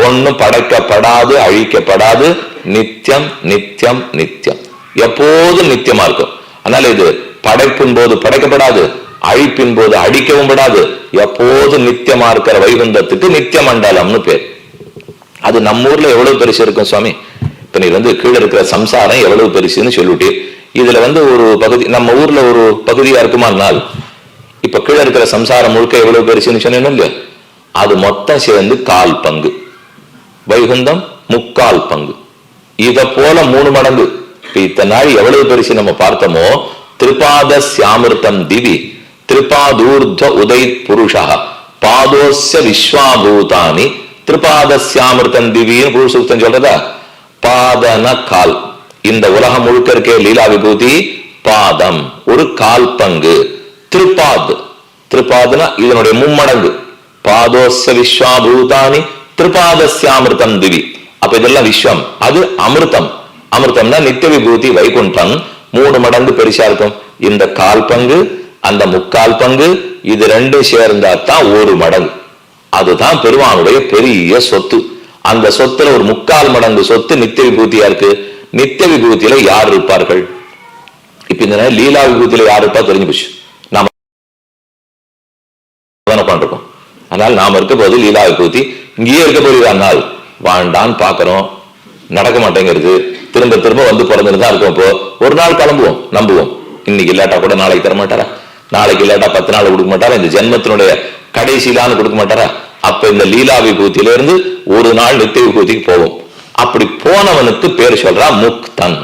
Speaker 1: ஒன்னும் படைக்கப்படாது, அழிக்கப்படாது, நித்தியம் நித்தியம் நித்தியம், எப்போதும் நித்தியமா இருக்கும். அதனால இது படைப்பின் போது படைக்கப்படாது, அழிப்பின் போது அழிக்கவும் படாது, எப்போதும் நித்தியமா இருக்கிற வைகுந்தத்துக்கு நித்திய மண்டலம்னு பேர். அது நம்ம ஊர்ல எவ்வளவு பெருசு இருக்கும் சுவாமி. இப்ப நீ கீழே இருக்கிற சம்சாரம் எவ்வளவு பெருசுன்னு சொல்லிட்டு, இதுல ஒரு பகுதி நம்ம ஊர்ல ஒரு பகுதியா இருக்குமானால், இப்ப கீழே இருக்கிற சம்சாரம் முழுக்க எவ்வளவு பெருசுன்னு சொன்னேன் இல்லையா, அது மொத்தம் சேர்ந்து 1/4 பங்கு, வைகுந்தம் 3/4 பங்கு. இத போல 3 மடங்கு. இத்தனை நாள் எவ்வளவு பெருசு நம்ம பார்த்தோமோ, திரிபாத சியாமிருத்தம் திவி திரிபாதூர்த உதை புருஷா பாதோஸ்ய விஸ்வாபூதானி திரிபாத சியாமிருத்தம் திவின்னு புருஷ சூக்தம் சொல்றதா. பாதன கால், இந்த உலகம் முழுக்க இருக்கே லீலா விபூதி பாதம் ஒரு 1/4 பங்கு. திரிபாத், திரிபாதுனா இதனுடைய 3 மடங்கு. பாதோஸ்ய விஸ்வாபூதானி திரிபாதஸ்யாமிருத்தம் திவி. அப்ப இதெல்லாம் விஸ்வம், அது அமிர்தம். அமிர்தம்னா நித்திய விபூதி வைகுண்டம் 3 மடங்கு பெருசா இருக்கும். இந்த 1/4 பங்கு அந்த 3/4 பங்கு இது ரெண்டும் சேர்ந்தா தான் 1 மடங்கு. அதுதான் பெருமானுடைய பெரிய சொத்து. அந்த சொத்துல ஒரு 3/4 மடங்கு சொத்து நித்திய விபூதியா இருக்கு. நித்திய விபூதியில யார் இருப்பார்கள்? இப்ப இந்த லீலா விபூதியில யார் இருப்பா தெரிஞ்சு போச்சு. நாம பண்ணிருக்கோம். அதனால நாம இருக்க போது லீலா விபூதி இங்கேயே இருக்க போறீங்க. வாண்டான்னு பாக்குறோம், நடக்க மாட்டேங்கிறது. திரும்ப திரும்ப வந்து பிறந்துதான் இருக்கோம். இப்போ ஒரு நாள் கிளம்புவோம், நம்புவோம். இன்னைக்கு இல்லாட்டா கூட நாளைக்கு தர மாட்டாரா? நாளைக்கு இல்லாட்டா 10 நாள் கொடுக்க மாட்டாரா? இந்த ஜென்மத்தினுடைய கடைசியிலான்னு கொடுக்க மாட்டாரா? அப்ப இந்த லீலா விபூதியில இருந்து ஒரு நாள் நித்திய விபூதிக்கு போவோம். அப்படி போனவனுக்கு பேர் சொல்றா முக்தன்.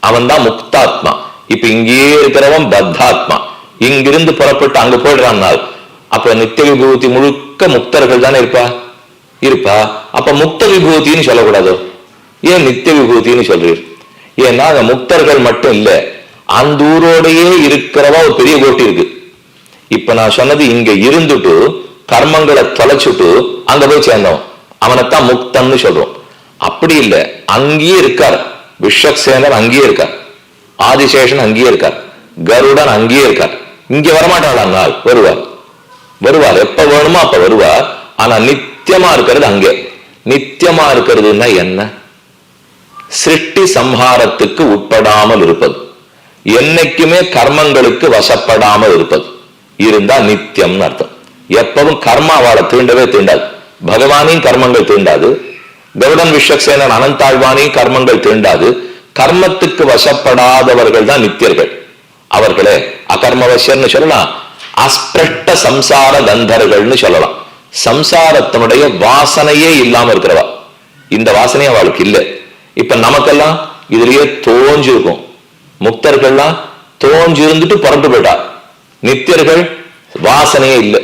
Speaker 1: அவன் தான் முக்தாத்மா. இப்ப இங்கேயே இருக்கிறவன் பத்தாத்மா. இங்கிருந்து புறப்பட்டு அங்க போயிடுறான். அப்ப நித்திய விபூதி முழுக்க முக்தர்கள் தானே இருப்பா. அப்ப முக்த விபூதின்னு சொல்லக்கூடாது. ஏன் நித்திய விபூதின்னு சொல்றீர்? ஏன்னா அந்த முக்தர்கள் மட்டும் இல்ல, அந்த ஊரோடையே இருக்கிறவா ஒரு பெரிய கோட்டி இருக்கு. இப்ப நான் சொன்னது இங்க இருந்துட்டு கர்மங்களை தொலைச்சுட்டு அங்க போய் சேர்ந்தவன், அவனைத்தான் முக்தன்னு சொல்றோம். அப்படி இல்லை, அங்கேயே இருக்கார். விஸ்வக்சேனர் அங்கேயே இருக்கார், ஆதிசேஷன் அங்கேயே இருக்கார், கருடன் அங்கேயே இருக்கார். இங்க வரமாட்டாள், வருவார் எப்ப வேணுமோ அப்ப வருவார். ஆனா நித்தியமா இருக்கிறது அங்கே. நித்தியமா இருக்கிறதுன்னா என்ன? சிருஷ்டி சம்ஹாரத்துக்கு உட்படாமல் இருப்பது, என்னைக்குமே கர்மங்களுக்கு வசப்படாமல் இருப்பது இருந்தா நித்தியம்னு அர்த்தம். எப்பவும் கர்மாவால தீண்டவே தீண்டாது. பகவானையும் கர்மங்கள் தீண்டாது, கருடன் விஸ்வக்சேனன் அனந்தாழ்வானையும் கர்மங்கள் தீண்டாது. கர்மத்துக்கு வசப்படாதவர்கள் தான் நித்தியர்கள். அவர்களே அகர்மவசியர்னு சொல்லலாம், அஸ்பிரஷ்ட சம்சார கந்தர்கள்னு சொல்லலாம். சம்சாரத்தினுடைய வாசனையே இல்லாம இருக்கிறவா. இந்த வாசனையே அவளுக்கு இல்லை. இப்ப நமக்கெல்லாம் இதுலயே தோஞ்சு இருக்கும். முக்தர்கள்லாம் தோஞ்சு இருந்துட்டு புறப்பட்டு போயிட்டா. நித்தியர்கள் வாசனையே இல்லை,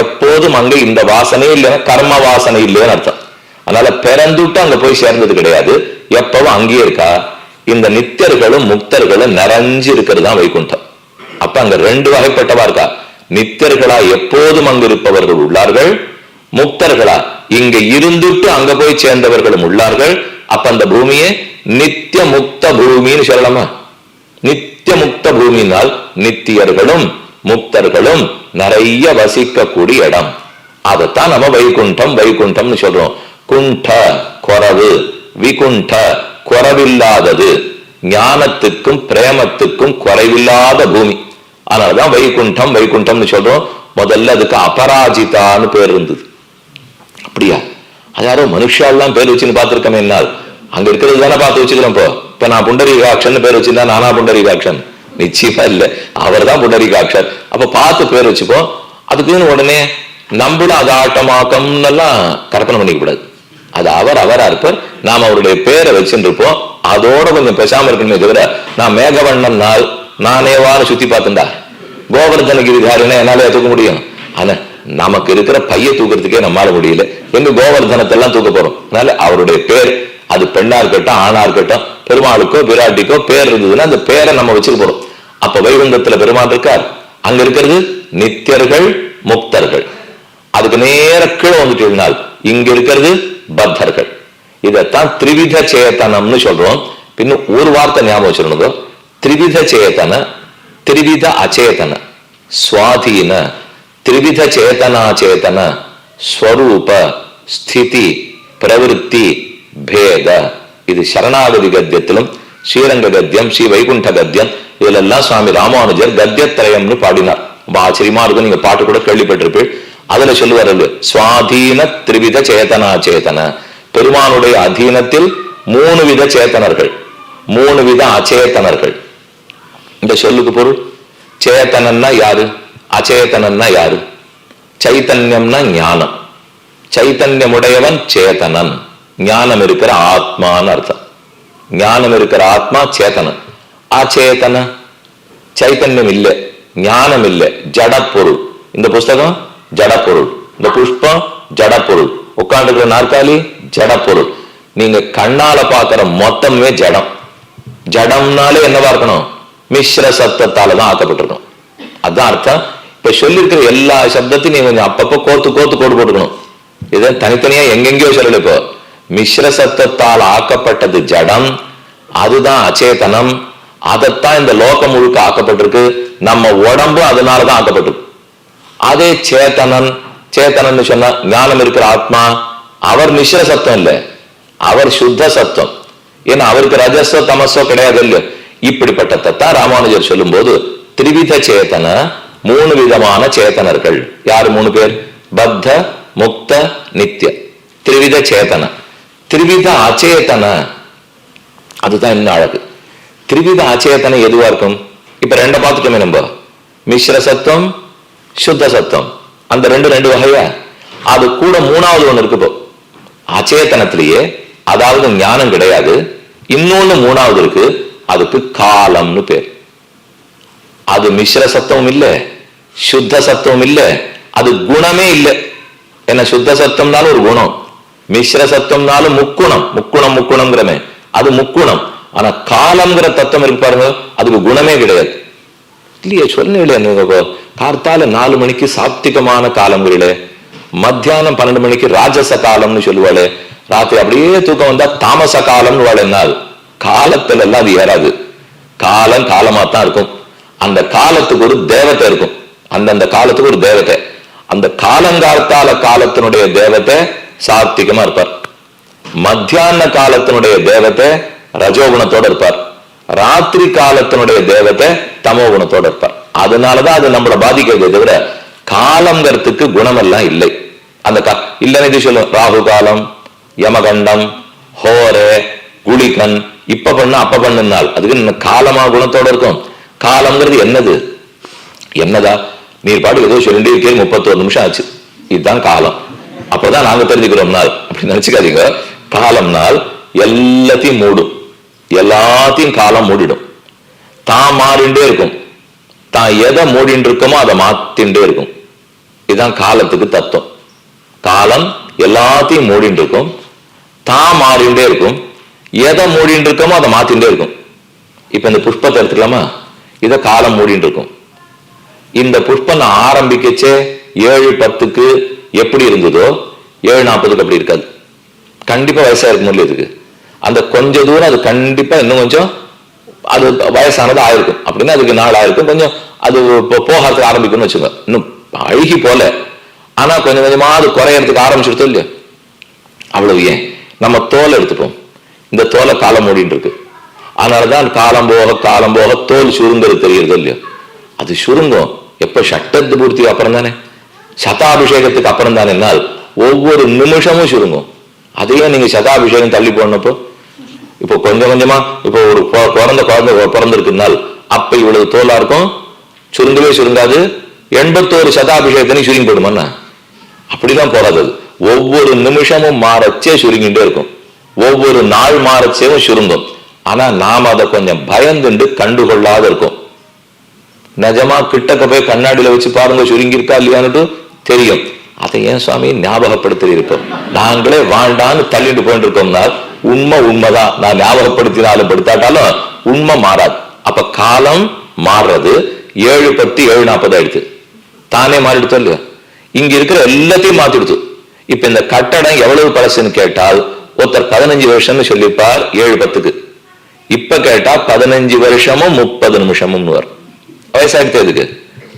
Speaker 1: எப்போதும் அங்க இந்த வாசனையே இல்லைன்னா கர்ம வாசனை இல்லைன்னு அர்த்தம். அதனால பிறந்துட்டு அங்க போய் சேர்ந்தது கிடையாது, எப்பவும் அங்கேயே இருக்கா. இந்த நித்தியர்களும் முக்தர்களும் நிறைஞ்சு இருக்கிறது தான் வைகுண்டம். அப்ப அங்க 2 வகைப்பட்டவா இருக்கா. நித்தியர்களா எப்போதும் அங்கு இருப்பவர்கள் உள்ளார்கள், முக்தர்களா இங்க இருந்துட்டு அங்க போய் சேர்ந்தவர்களும் உள்ளார்கள். அப்ப அந்த பூமியை நித்திய முக்த பூமின்னு சொல்லலாமா? நித்திய முக்த பூமினால் நித்தியர்களும் முக்தர்களும் நிறைய வசிக்கக்கூடிய இடம். அதைத்தான் நம்ம வைகுண்டம்னு சொல்றோம். குண்ட குறவு, விகுண்ட குறவில்லாதது, ஞானத்துக்கும் பிரேமத்துக்கும் குறைவில்லாத பூமி. அதனாலதான் வைகுண்டம்னு சொல்றோம். முதல்ல அதுக்கு அபராஜிதான்னு பேர் இருந்தது. அப்படியா? அது யாரோ மனுஷாலாம் பேர் வச்சுன்னு பார்த்திருக்கமே. என்னால் அங்க இருக்கிறது தானே பார்த்து வச்சுக்கிறோம். இப்ப நான் புண்டரீகாட்சன் பேர் வச்சிருந்தா நானா புண்டரீகாட்சன்? நிச்சயமா இல்ல, அவர் தான் புண்டரீகாட்சர். அப்ப பார்த்து பேர் வச்சுப்போம். அதுக்குன்னு உடனே நம்மளும் அது ஆட்டமாக்கம்னு எல்லாம் கற்பனை பண்ணிக்க கூடாது. அது அவரா இருப்பார், நாம அவருடைய பேரை வச்சுட்டு இருப்போம். அதோட கொஞ்சம் பேசாம இருக்கணுமே தவிர, நான் மேகவண்ணன் நாள் நானேவான்னு சுத்தி பார்த்துண்டா கோவர்தனகிரிதாரினா என்னால தூக்க முடியும்? ஆனா நமக்கு இருக்கிற பைய தூக்கிறதுக்கே நம்மளால முடியல, எங்க கோவர்தனத்தை எல்லாம் தூக்க போறோம்? அதனால அவருடைய பேர், அது பெண்ணா இருக்கட்டும் ஆணா இருக்கட்டும், பெருமாளுக்கோ பிராட்டிக்கோ பேர் இருந்ததுன்னா அந்த பேரை நம்ம வச்சுக்க போறோம். அப்ப வைகுண்டத்துல பெருமாள் இருக்கார். அங்க இருக்கிறது நித்தியர்கள் முக்தர்கள். அதுக்கு நேர கீழே வந்துட்டு இருந்தால் இங்க இருக்கிறது பத்தர்கள். இதைத்தான் திரிவித சேத்தனம்னு சொல்றோம். பின்ன ஒரு வார்த்தை ஞாபகம் வச்சிருந்தோம். திரிவித சேத்தன, திரிவித அச்சேதன, சுவாதீன, திரிவித சேதனாச்சேதன, ஸ்வரூப, ஸ்திதி, பிரவருத்தி, பேத. இது சரணாகதி கத்தியத்திலும் ஸ்ரீரங்க கத்தியம், ஸ்ரீ வைகுண்ட கத்தியம், இதுல எல்லாம் சுவாமி ராமானுஜர் கத்தியத்திரயம்னு பாடினார். ரொம்ப ஆச்சரியமா இருக்கும். நீங்க பாட்டு கூட கேள்விப்பட்டிருப்பீள். அதுல சொல்லுவார், சுவாதீன திரிவித சேதனாச்சேதன. பெருமானுடைய அதீனத்தில் 3 வித சேத்தனர்கள், 3 வித அச்சேதனர்கள். இந்த சொல்லுக்கு பொருள், சேத்தனன்னா யாரு, அச்சேதனன்னா யாரு? சைத்தன்யம்னா ஞானம், சைத்தன்யமுடையவன் சேத்தனன், ஞானம் இருக்கிற ஆத்மான்னு அர்த்தம். ஞானம் இருக்கிற ஆத்மா சேத்தனன். அச்சேதன சைத்தன்யம் இல்லை, ஞானம் இல்லை, ஜடப்பொருள். இந்த புஸ்தகம் ஜடப்பொருள், இந்த புஷ்பம் ஜடப்பொருள், உட்காந்துக்கிற நாற்காலி ஜடப்பொருள். நீங்க கண்ணால பாக்குற மொத்தமே ஜடம். ஜடம்னாலே என்னவா இருக்கணும்? மிஸ்ர சப்தத்தாலதான் ஆக்கப்பட்டிருக்கணும். அதுதான் அர்த்தம். இப்ப சொல்லிருக்கிற எல்லா சப்தத்தையும் நீங்க கொஞ்சம் அப்பப்போ கோத்து கோடு போட்டுக்கணும். இதை தனித்தனியா எங்கெங்கயோ சொல்லல. இப்போ மிஸ்ர சப்தத்தால் ஆக்கப்பட்டது ஜடம், அதுதான் அச்சேதனம். அதைத்தான் இந்த லோகம் முழுக்க ஆக்கப்பட்டிருக்கு. நம்ம உடம்பு அதனாலதான் ஆக்கப்பட்டிருக்கு. அதே சேத்தனன், சேத்தனன் சொன்ன ஞானம் இருக்கிற ஆத்மா, அவர் மிஸ்ர சத்தம் இல்லை, அவர் சுத்த சத்தம். ஏன்னா அவருக்கு ரஜஸோ தமசோ கிடையாது இல்லையோ. இப்படிப்பட்டதான் ராமானுஜர் சொல்லும் போது திரிவித சேத்தன, 3 விதமான சேத்தனர்கள். யாரு 3 பேர்? பத்த, முக்த, நித்திய. திரிவித சேத்தன. திரிவித அச்சேதன, அதுதான் இன்னும் அழகு. திரிவித அச்சேதனை எதுவா இருக்கும்? இப்ப 2 பார்த்துட்டோமே நம்ம, மிஸ்ர சத்தம், சுத்த சத்தம். அந்த ரெண்டு வகையா. அது கூட 3வது ஒண்ணு இருக்கு இப்போ அச்சேதனத்திலேயே, அதாவது ஞானம் கிடையாது. இன்னொன்னு 3வது இருக்கு, அதுக்கு காலம்னு பேர். அது மிஸ்ர சத்தமும் இல்லை, சுத்த சத்தமும் இல்லை, அது குணமே இல்லை. ஏன்னா சுத்த சத்தம்னாலும் ஒரு குணம், மிஸ்ர சத்தம்னாலும் முக்குணம். முக்குணம்ங்கிறமே அது முக்குணம். ஆனா காலம்ங்கிற தத்துவம் இருக்கு பாருங்க, அதுக்கு குணமே கிடையாது இல்லையே. சொன்னீங்களே கார்த்தால 4 மணிக்கு சாப்திகமான காலங்களே, மத்தியானம் 12 மணிக்கு ராஜச காலம்னு சொல்லுவாளே, ராத்திரி அப்படியே தூக்கம் வந்தா தாமச காலம்னு வாழ. என்ன காலத்துல எல்லாம் அது ஏறாது. காலம் காலமா தான் இருக்கும். அந்த காலத்துக்கு ஒரு தேவத்தை இருக்கும், அந்தந்த காலத்துக்கு ஒரு தேவத்தை. அந்த காலங்காலத்தால காலத்தினுடைய தேவத்தை சாத்விகமா இருப்பார். மத்தியான காலத்தினுடைய தேவத்தை ரஜோகுணத்தோட இருப்பார். ராத்திரி காலத்தினுடைய தேவத்தை தமோ குணத்தோட இருப்பார். அதனாலதான் அது நம்மளை பாதிக்கிறதே தவிர காலங்கிறதுக்கு குணமெல்லாம் இல்லை. அந்த இல்லைன்னு சொல்லும், ராகு காலம், யமகண்டம், ஹோரே, குளிகன், இப்ப பண்ண அப்ப பண்ணுனால் அதுக்கு காலமா குணத்தோட இருக்கும். காலம்ங்கிறது என்னதா நீர் பாட்டு ஏதோ சொல்லிட்டே இருக்கே, 31 நிமிஷம் ஆச்சு, இதுதான் காலம். அப்பதான் நாங்க தெரிஞ்சுக்கிறோம் நாள் அப்படி நினைச்சுக்காதீங்க. காலம்னால் எல்லாத்தையும் மூடும், எல்லாத்தையும் காலம் மூடிடும். தான் மாறிண்டே இருக்கும், தான் எதை மூடிட்டு இருக்கோமோ அதை மாத்தின்றே இருக்கும். இதுதான் காலத்துக்கு தத்துவம். காலம் எல்லாத்தையும் மூடிட்டு இருக்கும், தான் மாறிண்டே இருக்கும், எதை மூடிட்டு இருக்கோமோ அதை மாத்தின்றே இருக்கும். இப்ப இந்த புஷ்பத்தை எடுத்துக்கலாமா, இதை காலம் மூடிட்டு இருக்கும். இந்த புஷ்பம் நான் ஆரம்பிக்கச்சே 7:10 எப்படி இருந்ததோ 7:40 அப்படி இருக்காது. கண்டிப்பா வயசா இருக்கும் இல்லையா இதுக்கு. அந்த கொஞ்ச தூரம் அது கண்டிப்பா இன்னும் கொஞ்சம் அது வயசானது ஆயிருக்கும். அப்படின்னா அதுக்கு நாள் ஆயிருக்கும், கொஞ்சம் அது போகிறதுக்கு ஆரம்பிக்கும்னு வச்சுக்கோங்க. இன்னும் அழுகி போல, ஆனா கொஞ்சம் கொஞ்சமா அது குறையறதுக்கு ஆரம்பிச்சிருத்தோ இல்லையா. அவ்வளவு ஏன் நம்ம தோலை எடுத்துப்போம், இந்த தோலை காலம் மூடிட்டு இருக்கு. அதனாலதான் காலம் போக தோல் சுருங்கிறது தெரியுறதோ இல்லையோ. அது சுருங்கும் எப்ப சட்டத்து பூர்த்திக்கு அப்புறம் தானே, சதாபிஷேகத்துக்கு அப்புறம் தானே. என்னால் ஒவ்வொரு நிமிஷமும் சுருங்கும். அதையே நீங்க சதாபிஷேகம் தள்ளி போனப்போ, இப்போ கொஞ்சம் கொஞ்சமா, இப்போ ஒரு குழந்தை பிறந்திருக்குனால் அப்ப இவ்வளவு தோலா இருக்கும், சுருங்கவே சுருங்காது. 81 சதாபிஷேகத்தினையும் சுருங்கி போடுமா? அப்படிதான் போறாது. ஒவ்வொரு நிமிஷமும் மாறச்சே சுருங்கிட்டே இருக்கும், ஒவ்வொரு நாள் மாறச்சேவும் சுருங்கும். ஆனா நாம் அதை கொஞ்சம் பயந்துண்டு கண்டுகொள்ளாத இருக்கும். நிஜமா கிட்டக்க போய் கண்ணாடியில வச்சு பாருங்க, சுருங்கி இருக்கா இல்லையான்னு தெரியும். அதை ஏன் சுவாமி ஞாபகப்படுத்தி இருப்போம், நாங்களே வாழ்ந்தான்னு தள்ளிட்டு போயிட்டு இருக்கோம்னா உண்மைதான். நான் ஞாபகப்படுத்தினாலும் படுத்தாட்டாலும் உண்மை மாறாது. அப்ப காலம் மாறுறது 7:10 7:40 ஆயிடுச்சு, தானே மாறிடுத்தோம் இல்லையா. இங்க இருக்கிற எல்லாத்தையும் மாத்திடுச்சு. இப்ப இந்த கட்டடம் எவ்வளவு பழசுன்னு கேட்டால் ஒருத்தர் 15 வருஷம்னு சொல்லிப்பார் 7:10. இப்ப கேட்டா 15 வருஷமும் 30 நிமிஷமும் வரும். வயசாயிடுத்து அதுக்கு.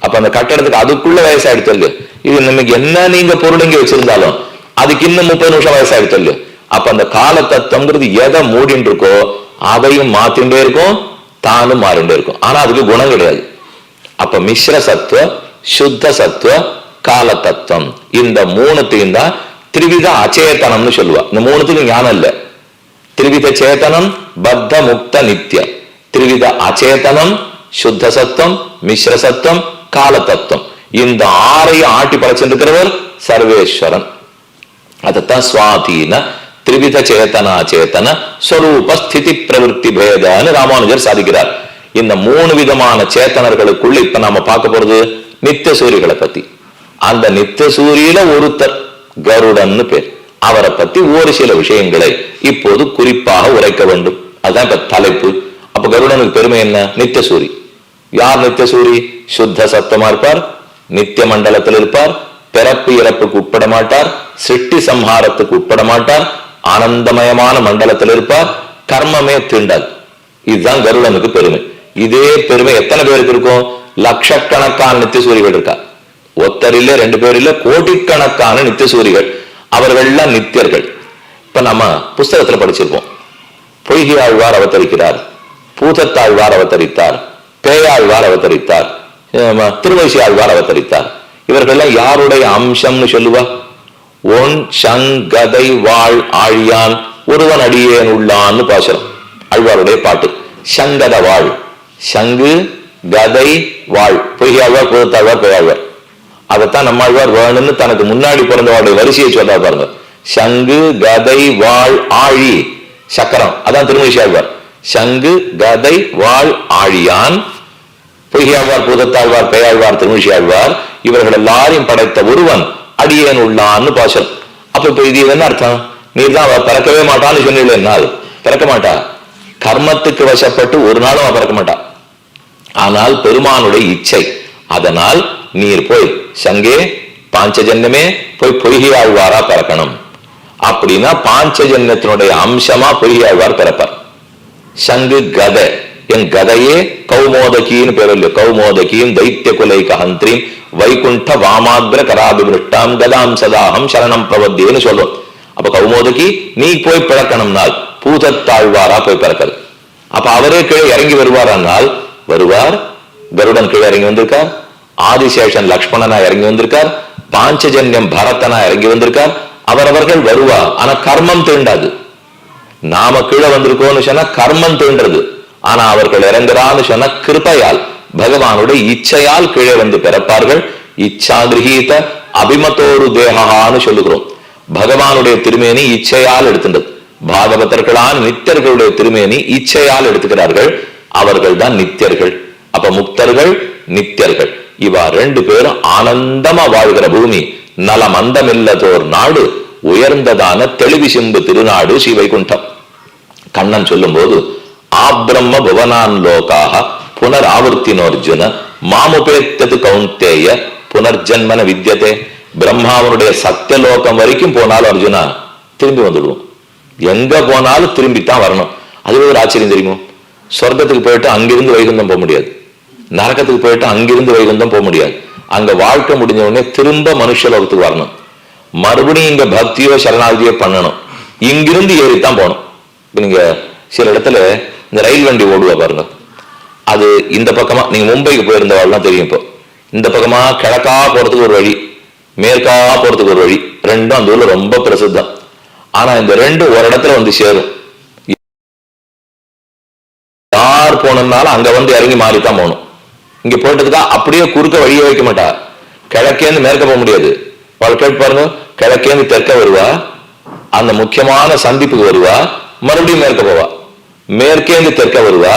Speaker 1: அப்ப அந்த கட்டடத்துக்கு அதுக்குள்ள வயசாயிடுத்து இல்லையா. இது நமக்கு என்ன நீங்க பொருள் இங்க வச்சிருந்தாலும் அதுக்கு இன்னும் 30 நிமிஷம் வயசாயிடுத்து இல்லையா. அப்ப அந்த கால தத்துவம்ங்கிறது எதை மூடின்னு இருக்கோ அதையும் மாத்திண்டே இருக்கும், தானும் மாறிண்டே இருக்கும். ஆனா அதுக்கு குணம் கிடையாது. அப்ப மிஸ்ர சத்துவ, சுத்த சத்துவ, கால தத்துவம், இந்த 3த்தையும் தான் திரிவித அச்சேதனம்னு சொல்லுவா. இந்த 3த்துக்கும் ஞானம் இல்லை. திரிவித சேத்தனம், பத்த, முக்த, நித்திய. திரிவித அச்சேதனம், சுத்த சத்தம், மிஸ்ர சத்தம், கால தத்துவம். இந்த 6ஐயும் ஆட்டி படைச்சிருக்கிறவர் சர்வேஸ்வரன். அதத்தான் சுவாதீன திரிவித சேத்தனா சேத்தன ஸ்வரூப ஸ்திதி பிரவருத்தி பேதன்னு ராமானுஜர் சாதிக்கிறார். இந்த 3 விதமான சேத்தனர்களுக்குள்ள இப்ப நாம பார்க்க போறது நித்திய சூரியர்களை பத்தி. அந்த நித்திய சூரியில ஒருத்தர் கருடன்னு பேர். அவரை பத்தி ஒரு சில விஷயங்களை இப்போது குறிப்பாக உரைக்க வேண்டும். அதுதான் இப்ப தலைப்பு. அப்ப கருடனுக்கு பெருமை என்ன? நித்திய சூரி. யார் நித்திய சூரி? சுத்த சத்தமா இருப்பார், நித்திய மண்டலத்தில் இருப்பார், பிறப்பு இறப்புக்கு உட்பட மாட்டார், சிருஷ்டி சம்ஹாரத்துக்கு உட்பட மாட்டார், ஆனந்தமயமான மண்டலத்தில் இருப்பார், கர்மமே தீண்டாது. இதுதான் கருடனுக்கு பெருமை. இதே பெருமை எத்தனை பேருக்கு இருக்கும்? லட்சக்கணக்கான நித்திய சூரிகள் இருக்கா. ஒருத்தர் இல்ல, 2 பேர் இல்ல, கோடிக்கணக்கான நித்திய சூரிகள். அவர்கள்லாம் நித்தியர்கள். இப்ப நம்ம புஸ்தகத்துல படிச்சிருப்போம், பொய்கை ஆழ்வார் அவதரிக்கிறார், பூதத்தாழ்வார் அவதரித்தார், பேயாழ்வார் அவதரித்தார், திருவசி ஆழ்வார் அவதரித்தார். இவர்கள்லாம் யாருடைய அம்சம்னு சொல்லுவா? ஒன் சங்கதை வாழ் ஆழியான் ஒருவன் அடியேன் உள்ளான்னு பாசுரம், ஆழ்வாருடைய பாட்டு. சங்கத வாழ், சங்கு கதை வாழ், பொய்யாழ்வார் பூதத்தாழ்வார் பேயாழ்வார். அதைத்தான் நம்மாழ்வார் வேணும்னு தனக்கு முன்னாடி பிறந்தவாளுடைய வரிசையை சொல்றா பாருங்க. சங்கு கதை வாழ் ஆழி சக்கரம், அதான் திருமணி ஆழ்வார். சங்கு கதை வாழ் ஆழியான், பொய்யாழ்வார் பூதத்தாழ்வார் பேயாழ்வார் திருமணி ஆழ்வார், இவர்கள் எல்லாரையும் படைத்த ஒருவன் அடியேன் உள்ளான்னு பாசல். அப்ப இப்ப இது என்ன அர்த்தம்? நீர் தான் அவ பிறக்கவே மாட்டான்னு சொன்னீர்கள். பிறக்க மாட்டா, கர்மத்துக்கு வசப்பட்டு ஒரு நாளும் அவ பிறக்க மாட்டா. ஆனால் பெருமானுடைய இச்சை, அதனால் நீர் போய் சங்கே பாஞ்சஜன்யமே போய் பொய்கை ஆழ்வாரா பிறக்கணும். அப்படின்னா பாஞ்சஜன்யத்தினுடைய அம்சமா பொய்கை ஆழ்வார் பிறப்பார். சங்கு கதை, என் கதையே கௌமோதகின்னு பேர் இல்லையோ, கௌமோதகியும் தைத்திய குலை கஹந்திரீம் வைகுண்ட வாமாக்ர கராபிருஷ்டாம் கதாம் சதாகம் சரணம் பிரவத்தியன்னு சொல்லும். அப்ப கௌமோதகி நீ போய் பிறக்கணும்னால் பூதத்தாழ்வாரா போய் பிறக்கிறது. அப்ப அவரே கீழே இறங்கி வருவாரானால் வருவார். கருடன் கீழே இறங்கி வந்திருக்கார், ஆதிசேஷன் லக்ஷ்மணனா இறங்கி வந்திருக்கார், பாஞ்சஜன்யம் பரதனா இறங்கி வந்திருக்கார். அவரவர்கள் வருவா, ஆனா கர்மம் தீண்டாது. நாம கீழே வந்திருக்கோம்னு சொன்னா கர்மம் தீண்டது. ஆனா அவர்கள் இறங்குறான்னு சொன்னா கிருபையால், பகவானுடைய இச்சையால் கீழே வந்து பிறப்பார்கள். இச்சா கிரகீத அபிமத்தோரு தேகான்னு சொல்லுகிறோம். பகவானுடைய திருமேனி இச்சையால் எடுத்துட்டது. பாகவதர்களான நித்தியர்களுடைய திருமேனி இச்சையால் எடுத்துக்கிறார்கள். அவர்கள் தான் நித்தியர்கள். அப்ப முக்தர்கள் நித்தியர்கள் இவா 2 பேரும் ஆனந்தமா வாழ்கிற பூமி, நலம் அந்தமில்லதோர் நாடு, உயர்ந்ததான தெளிவி சிம்பு திருநாடு ஸ்ரீ வைகுண்டம். கண்ணன் சொல்லும் போது ஆப்ரம்ம புவனான் லோகாக புனர் ஆவர்த்தினோர்ஜுன மாமுபேத்தது கௌந்தேய புனர்ஜன்மன வித்யதே. பிரம்மாவனுடைய சத்தியலோகம் வரைக்கும் போனாலும் அர்ஜுனா திரும்பி வந்துடுவோம். எங்க போனாலும் திரும்பித்தான் வரணும். அதுவே ஒரு ஆச்சரியம் தெரியுமோ? சொர்க்கத்துக்கு போயிட்டு அங்கிருந்து வைகுந்தம் போக முடியாது, நரகத்துக்கு போயிட்டு அங்கிருந்து வைகுந்தம் போக முடியாது. அங்க வாழ்க்கை முடிஞ்ச உடனே திரும்ப மனுஷலோகத்துக்கு வரணும். மறுபடியும் இங்க பக்தியோ சரணாகதியோ பண்ணணும். இங்கிருந்து ஏறித்தான் போகணும். இப்ப நீங்க சில இடத்துல இந்த ரயில் வண்டி ஓடுவா பாருங்க, அது இந்த பக்கமா நீங்க மும்பைக்கு போயிருந்தவாள்லாம் தெரியும். இப்போ இந்த பக்கமா கிழக்கா போறதுக்கு ஒரு வழி, மேற்கா போறதுக்கு ஒரு வழி, ரெண்டும் அந்த ஊர்ல ரொம்ப பிரசித்தம். ஆனா இந்த ரெண்டும் ஒரு இடத்துல வந்து சேரும். யார் போனதுனால அங்க வந்து இறங்கி மாறித்தான் போகணும். இங்க போயிட்டதுக்கா அப்படியே குறுக்க வழியே வைக்க மாட்டா. கிழக்கேந்து மேற்க போக முடியாது. அவள் கேட்டு பாருங்க, கிழக்கேந்து தெற்க வருவா, அந்த முக்கியமான சந்திப்புக்கு வருவா, மறுபடியும் மேற்க போவா. மேற்கேந்து தெற்க வருவா,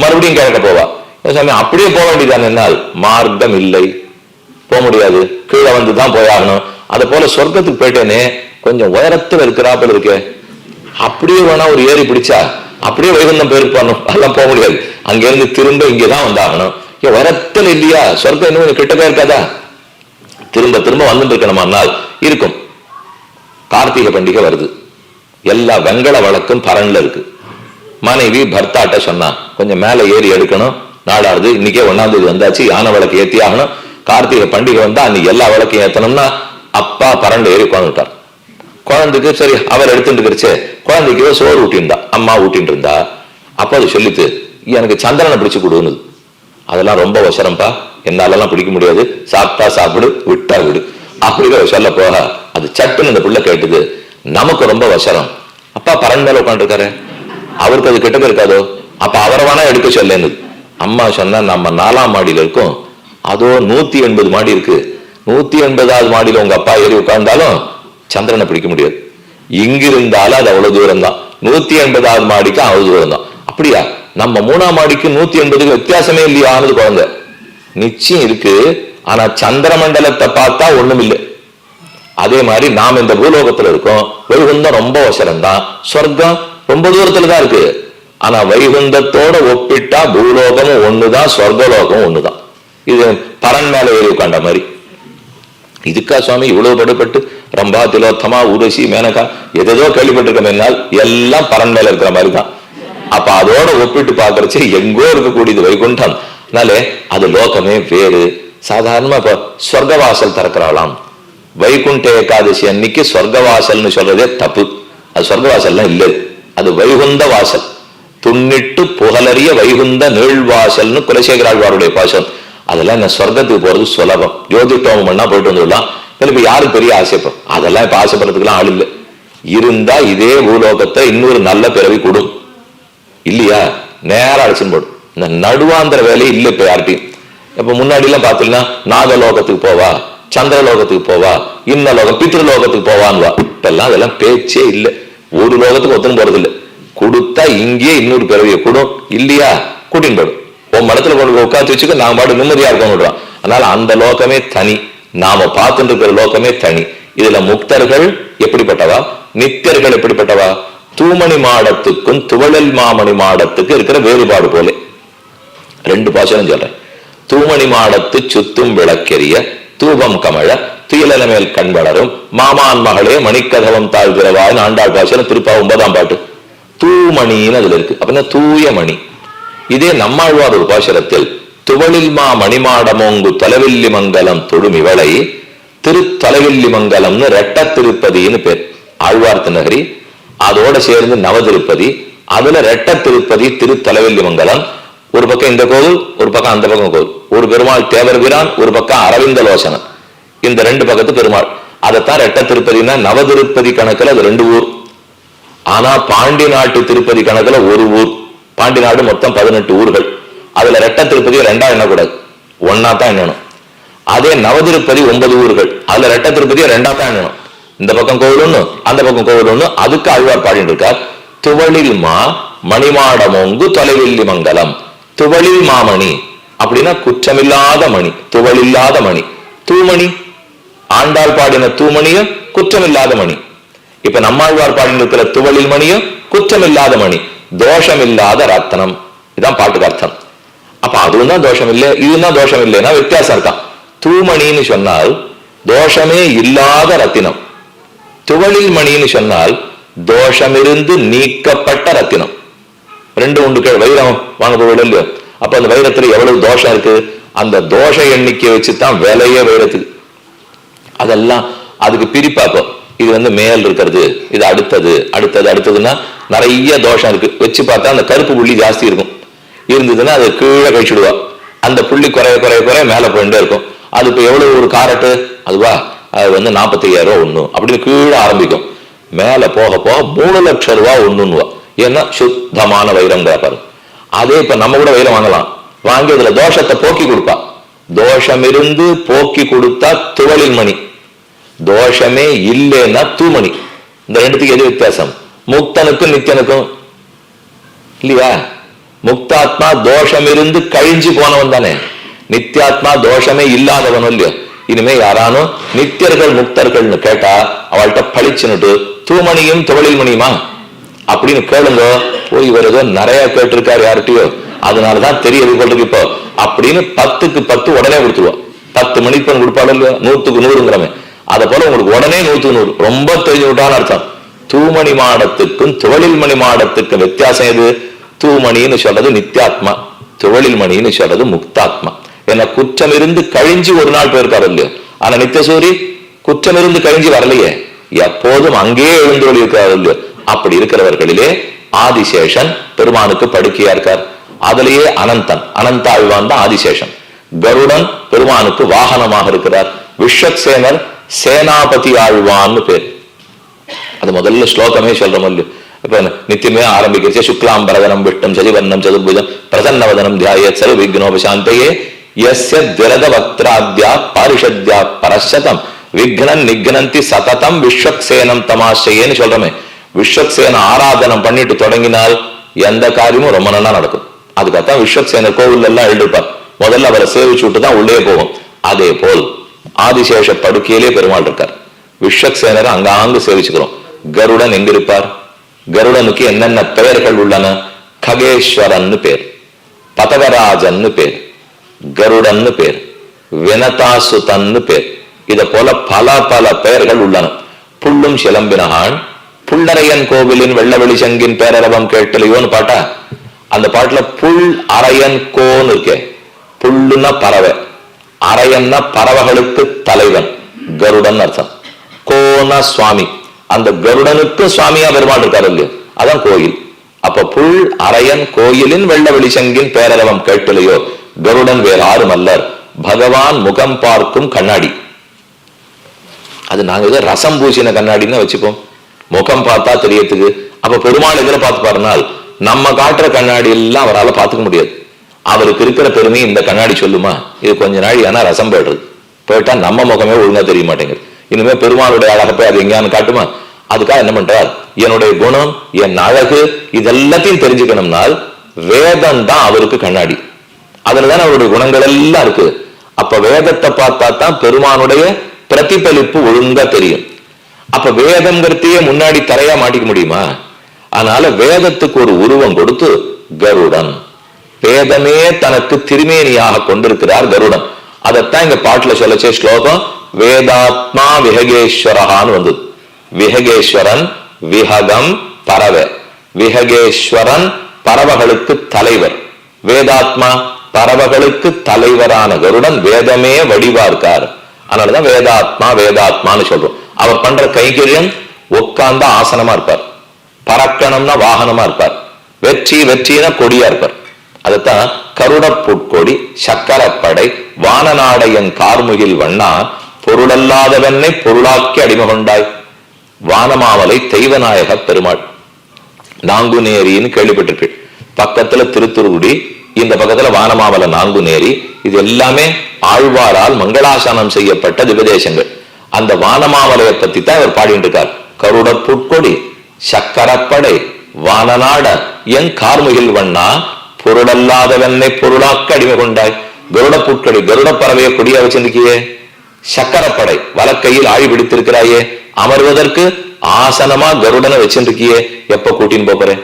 Speaker 1: மறுபடியும் கிழக்க போவா. அப்படியே போக வேண்டியதான். என்னால் மார்க்கம் இல்லை, போக முடியாது, கீழே வந்துதான் போயாகணும். அதை போல சொர்க்கத்துக்கு போயிட்டேனே கொஞ்சம் உயரத்துல இருக்கிறாப்புல இருக்கே, அப்படியே வேணா ஒரு ஏறி பிடிச்சா அப்படியே வைகுந்தம் போயிருப்பானும், அதெல்லாம் போக முடியாது. அங்கிருந்து திரும்ப இங்கதான் வந்தாகணும். உயரத்தில் இல்லையா சொர்க்கம், இன்னும் கிட்டக்கா இருக்காதா? திரும்ப திரும்ப வந்துட்டு இருக்கணுமானால் இருக்கும். கார்த்திகை பண்டிகை வருது, எல்லா வெங்கல வழக்கும் பரன்ல இருக்கு. மனைவி பர்த்தாட்ட சொன்னா கொஞ்சம் மேல ஏறி எடுக்கணும், நாளாவது இன்னைக்கே 1ஆம் தேதி வந்தாச்சு, யானை விளக்கு ஏத்தி ஆகணும். கார்த்திகை பண்டிகை வந்தா அன்னைக்கு எல்லா விளக்கையும் ஏத்தணும்னா அப்பா பரண்ட ஏறி உட்காந்துட்டார். குழந்தைக்கு சரி அவர் எடுத்துட்டு இருக்கிறச்சு, குழந்தைக்கு சோறு ஊட்டிருந்தா, அம்மா ஊட்டின்னு இருந்தா. அப்ப அது சொல்லித்து எனக்கு சந்திரனை பிடிச்சு கொடுன்னு. அதெல்லாம் ரொம்ப அவசரம்பா, என்னாலெல்லாம் பிடிக்க முடியாது, சாப்பிட்டா சாப்பிடு, விட்டா விடு அப்படிங்கிற சொல்ல போக அது சட்டுன்னு இந்த பிள்ளை கேட்டுது. நமக்கு ரொம்ப அவசரம், அப்பா பரன் மேல உட்காந்துருக்காரு, அவருக்கு அது கிட்டக்க இருக்காதோ, அப்ப அவரை வேணா எடுக்க சொல்லேன்னு. அம்மா சொன்னா நம்ம 4ஆம் மாடியில இருக்கும், அதோ 180 மாடி இருக்கு, 180வது மாடியில உங்க அப்பா ஏறி உட்கார்ந்தாலும் சந்திரனை பிடிக்க முடியாது. இங்கிருந்தாலும் அது அவ்வளவு தூரம் தான், 180வது மாடிக்கு அவ்வளவு தூரம் தான். அப்படியா, நம்ம 3ஆம் மாடிக்கு 180க்கு வித்தியாசமே இல்லையானது குழந்தை. நிச்சயம் இருக்கு, ஆனா சந்திர மண்டலத்தை பார்த்தா ஒண்ணும் இல்லை. அதே மாதிரி நாம் இந்த பூலோகத்துல இருக்கோம், வைகுந்தம் ரொம்ப அவசரம் தான், சொர்க்கம் ரொம்ப தூரத்துல தான் இருக்கு. ஆனா வைகுந்தத்தோட ஒப்பிட்டா பூலோகமும் ஒண்ணுதான், சொர்க்கலோகம் ஒண்ணுதான். இது பரன் மேல ஏறி உட்காண்ட மாதிரி. இதுக்கா சுவாமி இவ்வளவு படுபட்டு ரம்பா திலோத்தமா ஊர்வசி மேனகா எதோ கேள்விப்பட்டிருக்கோம், என்னால் எல்லாம் பரன் மேல இருக்கிற மாதிரி தான். அப்ப அதோட ஒப்பிட்டு பாக்குறச்சு எங்கோ இருக்கக்கூடியது வைகுண்டம். அதனாலே அது லோகமே வேறு. சாதாரணமா இப்ப சொர்க்கவாசல் திறக்கிறாளாம். வைகுண்ட ஏகாதசி அன்னைக்கு சொர்க்கவாசல்னு சொல்றதே தப்பு. அது சொர்க்கவாசல்லாம் இல்லை, அது வைகுந்த வாசல். துண்ணிட்டு புகழறிய வைகுந்த நீழ்வாசல்னு குலசேகராழ்வாருடைய பாசம். அதெல்லாம் என்ன சொர்க்கத்துக்கு போறது சுலபம். ஜோதிட்டோமம் பண்ணா போயிட்டு வந்துடலாம். இப்ப யாருக்கு பெரிய ஆசைப்படும்? அதெல்லாம் இப்ப ஆசைப்படுறதுக்குலாம் ஆள் இல்லை. இருந்தா இதே பூலோகத்தை இன்னொரு நல்ல பிறவி கொடும் இல்லையா, நேரம் அழைச்சுன்னு போடும். இந்த நடுவாந்திர வேலையை இல்லை இப்ப யார்கிட்டையும். இப்ப முன்னாடி எல்லாம் பாத்தீங்கன்னா நாகலோகத்துக்கு போவா, சந்திரலோகத்துக்கு போவா, இன்ன லோகம் பித்ருலோகத்துக்கு போவான்வா. இப்ப எல்லாம் அதெல்லாம் பேச்சே இல்லை. ஒரு லோகத்துக்கு ஒத்தனும் போறது இல்லை. கொடுத்தா இங்கேயே இன்னொரு பிறவியை கொடும் இல்லையா, கூட்டின்னு போடும். உன் மடத்துல கொண்டு உட்காந்து வச்சுக்க, நாங்க பாட்டு நிம்மதியா இருக்கோம். அதனால அந்த லோகமே தனி, நாம பார்த்துட்டு இருக்கிற லோகமே தனி. இதுல முக்தர்கள் எப்படிப்பட்டவா, நித்தியர்கள் எப்படிப்பட்டவா? தூமணி மாடத்துக்கும் துவளல் மாமணி மாடத்துக்கு இருக்கிற வேறுபாடு போல ரெண்டு பாசனம் சொல்றேன். தூமணி மாடத்து சுத்தும் விளக்கெரிய தூபம் கமழ துயிலன மேல் கண் வளரும் மாமான் மகளே மணிக்கதவம் தாழ்கிறவான்னு ஆண்டாள் பாசனம் திருப்பா 9ஆம் பாட்டு. தூமணின்னு அதுல இருக்கு. அப்படின்னா தூய மணி. இதே நம்மாழ்வார் ஒரு பாசனத்தில் துவளில் மா மணிமாடமோங்கு தொலைவில்லி மங்கலம் தொடும் இவளை திரு தொலைவில்லி மங்கலம்னு ரெட்ட திருப்பதின்னு பேர். ஆழ்வார் திருநகரி அதோட சேர்ந்து நவ திருப்பதி, அதுல ரெட்ட திருப்பதி திரு தொலைவில்லி மங்கலம். ஒரு பக்கம் இந்த கோவில், ஒரு பக்கம் அந்த பக்கம் கோவில். ஒரு பெருமாள் தேவர் பிரான், ஒரு பக்கம் அரவிந்த லோசனம். இந்த ரெண்டு பக்கத்து பெருமாள். அதைத்தான் ரெட்ட திருப்பதினா நவ திருப்பதி கணக்குல அது 2 ஊர். ஆனா பாண்டி நாட்டு திருப்பதி கணக்குல ஒரு ஊர். பாண்டி நாடு மொத்தம் 18 ஊர்கள். அதுல ரெட்ட திருப்பதி 2ஆ எண்ணக்கூடாது, 1ஆ தான் எண்ணணும். அதே நவதிருப்பதி 9 ஊர்கள். அதுல ரெட்ட திருப்பதியை 2ஆ தான் எண்ணணும். இந்த பக்கம் கோவில் ஒண்ணு, அந்த பக்கம் கோவில் ஒண்ணு. அதுக்கு ஆழ்வார் பாடிட்டு இருக்கார். துவளில் மா மணிமாடமோங்கு தொலைவில்லி மங்கலம். துவளில் மாமணி அப்படின்னா குற்றமில்லாத மணி, துவளில்லாத மணி. தூமணி ஆண்டாள் பாடின தூமணியும் குற்றமில்லாத மணி. இப்ப நம்மாழ்வார் பாடின இருக்கிற துவளில் மணியும் குற்றமில்லாத மணி, தோஷமில்லாத ரத்தனம். இதான் பாட்டுக்கு அர்த்தம். அப்ப அதுவும் தான் தோஷம் இல்லை, இதுதான் தோஷம் இல்லைன்னா வித்தியாசம் இருக்கான். தூமணின்னு சொன்னால் தோஷமே இல்லாத ரத்தினம். துவளில் மணின்னு சொன்னால் தோஷமிருந்து நீக்கப்பட்ட ரத்தினம். 2 உண்டு. வைரம் வாங்க போய் இல்லையோ, அப்ப அந்த வைரத்துல எவ்வளவு தோஷம் இருக்கு, அந்த தோஷ எண்ணிக்கை வச்சுதான் விலையே வைரத்துக்கு. அதெல்லாம் அதுக்கு பிரிப்பாப்போம். இது மேல் இருக்கிறது, இது அடுத்தது அடுத்தது அடுத்ததுன்னா நிறைய தோஷம் இருக்கு. வச்சு பார்த்தா அந்த கருப்பு புள்ளி ஜாஸ்தி இருக்கும். இருந்ததுன்னா அதை கீழே கழிச்சுடுவா. அந்த புள்ளி குறைய குறைய குறைய மேல போயிட்டே இருக்கும். அது இப்ப எவ்வளவு ஒரு காரட்டு அதுவா, அது 45,000 ரூபா ஒண்ணு அப்படின்னு கீழே ஆரம்பிக்கும். மேல போக போக 3 லட்சம் ரூபா ஒண்ணுன்னுவா. ஏன்னா சுத்தமான வைரம் பாரு. அதே இப்ப நம்ம கூட வைரம் வாங்கலாம், வாங்கி அதுல தோஷத்தை போக்கி கொடுப்பா. தோஷம் இருந்து போக்கி கொடுத்தா துவளில் மணி, தோஷமே இல்லைன்னா தூமணி. இந்த ரெண்டுத்துக்கு எது வித்தியாசம்? முக்தனுக்கும் நித்தியனுக்கும் இல்லையா? முக்தாத்மா தோஷம் இருந்து கழிஞ்சு போனவன் தானே, நித்தியாத்மா தோஷமே இல்லாதவனும் இல்லையோ. இனிமே யாரானும் நித்தியர்கள் முக்தர்கள்னு கேட்டா அவள்கிட்ட பழிச்சுன்னுட்டு தூமணியும் துவளில் மணியுமா அப்படின்னு கேளுங்க. போய் இவர் ஏதோ நிறைய கேட்டிருக்காரு யார்கிட்டயோ, அதனாலதான் தெரியது கொள்றது இப்போ அப்படின்னு 10க்கு 10 உடனே கொடுத்துருவோம். 10 மணிப்பெண் கொடுப்பாள் இல்லையோ, 100க்கு 100ங்கிறமே. அதை போல உங்களுக்கு உடனே 100க்கு 100 ரொம்ப தெரிஞ்சு விட்டான்னு அர்த்தம். தூமணி மாடத்துக்கும் துவளில் மணி மாடத்துக்கும் வித்தியாசம் எது? தூமணின்னு சொல்றது நித்தியாத்மா, துவளில் மணின்னு சொல்றது முக்தாத்மா. ஏன்னா குற்றம் இருந்து கழிஞ்சு ஒரு நாள் போயிருக்காரு இல்லையோ. ஆனா நித்தியசூரி குற்றம் இருந்து கழிஞ்சு வரலையே, எப்போதும் அங்கேயே எழுந்தோழி இருக்காரு இல்லையோ. அப்படி இருக்கிறவர்களிலே ஆதிசேஷன் பெருமானுக்கு படுக்கையா இருக்கார். அதுலயே அனந்தன், அனந்த ஆழ்வான் தான் ஆதிசேஷன். கருடன் பெருமானுக்கு வாகனமாக இருக்கிறார். விஸ்வக்சேனர் சேனாபதி ஆழ்வான்னு பேர். அது முதல்ல ஸ்லோகமே சொல்றோம் இல்லையோ. இப்ப நித்தியமே ஆரம்பிக்கிறச்சே சுக்லாம்பரதனம் விஷ்டம் சதிவர்ணம் சதுர்புஜம் பிரசன்னவதனம் தியாயேத் சர்வ விக்னோபசாந்தயே யஸ்ய திரத வக்த்ராத்யா பாரிஷத்யா பரசதம் விக்னன் நிக்னந்தி சததம் விஸ்வக்சேனம் தமாஷையேன்னு சொல்றோமே. விஸ்வக்சேன ஆராதனம் பண்ணிட்டு தொடங்கினால் எந்த காரியமும் ரொம்ப நல்லா நடக்கும். அதுக்காகத்தான் விஸ்வக்சேனர் கோவில் எல்லாம் எழுதிருப்பார். முதல்ல அவரை சேவிச்சு விட்டு தான் உள்ளே போகும். அதே போல் ஆதிசேஷ படுக்கையிலே பெருமாள் இருக்கார். விஸ்வக்சேனரை அங்காங்கு சேவிச்சுக்கிறோம். கருடன் எங்க இருப்பார்? கருடனுக்கு என்னென்ன பெயர்கள் உள்ளன? ககேஸ்வரன் பேர், பதவராஜன் பேர், கருடன் பேர், வினதாசுதன் பேர். இத போல பல பல பெயர்கள் உள்ளன. புள்ளும் சிலம்பினகான், புள்ளரையன் கோவிலின் வெள்ளவெளி சங்கின் பேரரவம் கேட்டலையோன்னு பாட்டா, அந்த பாட்டுல புல் அரையன் கோன்னு இருக்கே. புல்லுன்னா பறவை, அரையன்னா பறவைகளுக்கு தலைவன், கருடன் அர்த்தம். கோனா சுவாமி, அந்த கருடனுக்கு சுவாமியா பெருமாள் இருக்காரு இல்லையோ, அதான் கோயில். அப்ப புல் அரையன் கோயிலின் வெள்ளவெளி சங்கின் பேரரவம் கேட்டலையோ, கருடன் வேற ஆறும் அல்லர், பகவான் முகம் பார்க்கும் கண்ணாடி. அது நாங்க ஏதோ ரசம் பூசின கண்ணாடின்னு வச்சுப்போம், முகம் பார்த்தா தெரியறதுக்கு. அப்ப பெருமாள் எதிர பார்த்து பாருனால் நம்ம காட்டுற கண்ணாடி எல்லாம் அவரால் பார்த்துக்க முடியாது. அவருக்கு இருக்கிற பெருமை இந்த கண்ணாடி சொல்லுமா? இது கொஞ்ச நாள் ஏன்னா ரசம் போயிடுறது, போயிட்டா நம்ம முகமே ஒழுங்கா தெரிய மாட்டேங்குது. இனிமே பெருமாளுடைய அழகப்பை அது எங்கேயான்னு காட்டுமா? அதுக்காக என்ன பண்றார், என்னுடைய குணம் என் அழகு இதெல்லாத்தையும் தெரிஞ்சுக்கணும்னால் வேதம் தான் அவருக்கு கண்ணாடி. அதுலதான் அவருடைய குணங்கள் எல்லாம் இருக்கு. அப்ப வேதத்தை பார்த்தா தான் பெருமானுடைய பிரதிபலிப்பு ஒழுங்கா தெரியும். அப்ப வேதம்ங்கிறதையே முன்னாடி தரையா மாட்டிக்க முடியுமா? அதனால வேதத்துக்கு ஒரு உருவம் கொடுத்து கருடன், வேதமே தனக்கு திருமேனியாக கொண்டிருக்கிறார் கருடன். அதைத்தான் இங்க பாட்டுல சொல்லச்சே ஸ்லோகம் வேதாத்மா விஹகேஸ்வரஹான்னு வந்தது. விஹகேஸ்வரன், விஹகம் பறவை, விஹகேஸ்வரன் பறவைகளுக்கு தலைவர், வேதாத்மா பறவைகளுக்கு தலைவரான கருடன் வேதமே வடிவா இருக்கார். அதனாலதான் வேதாத்மா வேதாத்மான்னு சொல்றோம். அவர் பண்ற கைங்கரியம் உட்கார்ந்தா ஆசனமா இருப்பார், பறக்கணும்னா வாகனமா இருப்பார், வெற்றி வெற்றினா கொடியா இருப்பார். அதுதான் கருட புட்கொடி சக்கரப்படை வானநாடையன் கார்முகில் வண்ணா பொருளல்லாதவனை பொருளாக்கி அடிமை கொண்டாய். வானமாமலை தெய்வநாயக பெருமாள் நாங்குநேரின்னு கேள்விப்பட்டிருப்பீள். பக்கத்துல திருத்துருகுடி, இந்த பக்கத்துல வானமாமலை நாங்குநேரி. இது எல்லாமே ஆழ்வாரால் மங்களாசானம் செய்யப்பட்ட திவதேசங்கள். அந்த வானமாமலையை பத்தி தான் இவர் பாடிட்டு இருக்கார். கருட புட்கொடி சக்கரப்படை வானநாட என் கார்முகில் வண்ணா பொருளல்லாதவனை பொருளாக்க அடிமை கொண்டாய். கருட புட்கொடி கருட பறவையை கொடியா வச்சிருக்கியே, சக்கரப்படை வலக்கையில் ஆழி பிடித்திருக்கிறாயே, அமர்வதற்கு ஆசனமா கருடனை வச்சிருக்கியே, எப்ப கூட்டின்னு போறேன்?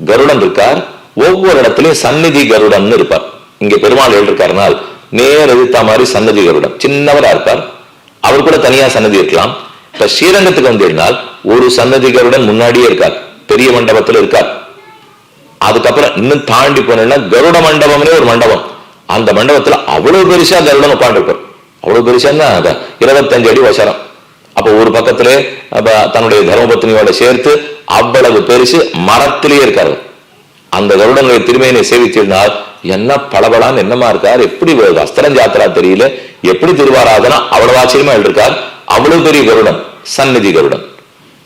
Speaker 1: கருடன் இருக்கார், ஒவ்வொரு இடத்துலயும் சந்நிதி கருடன் இருப்பார். இங்க பெருமாள் இருக்காருனால் நேர் எழுத்தா மாதிரி சன்னதி கருடன் சின்னவரா இருப்பார். அவர் கூட தனியா சன்னதி இருக்கலாம். இப்ப ஸ்ரீரங்கத்துக்கு வந்திருந்தால் ஒரு சன்னதி கருடன் முன்னாடியே இருக்கார், பெரிய மண்டபத்துல இருக்கார். அதுக்கப்புறம் இன்னும் தாண்டி போனா கருட மண்டபம்னே ஒரு மண்டபம். அந்த மண்டபத்துல அவ்வளவு பெருசா கருடன் உட்காந்து இருப்பார். அவ்வளவு பெருசான்னா 25 அடி வசரம். அப்ப ஒரு பக்கத்துல தன்னுடைய தர்மபத்னியோட சேர்த்து அவ்வளவு பெருசு மரத்திலேயே இருக்காரு. அந்த கருடங்களை திருமையினை சேவிச்சிருந்தால் என்ன பளபளான்னு என்னமா இருக்கார், எப்படி அஸ்திரம் ஜாத்திரா தெரியல, எப்படி திருவாராதனா அவ்வளவு ஆச்சரியமா இருக்கார். அவ்வளவு பெரிய கருடன் சந்நிதி கருடன்.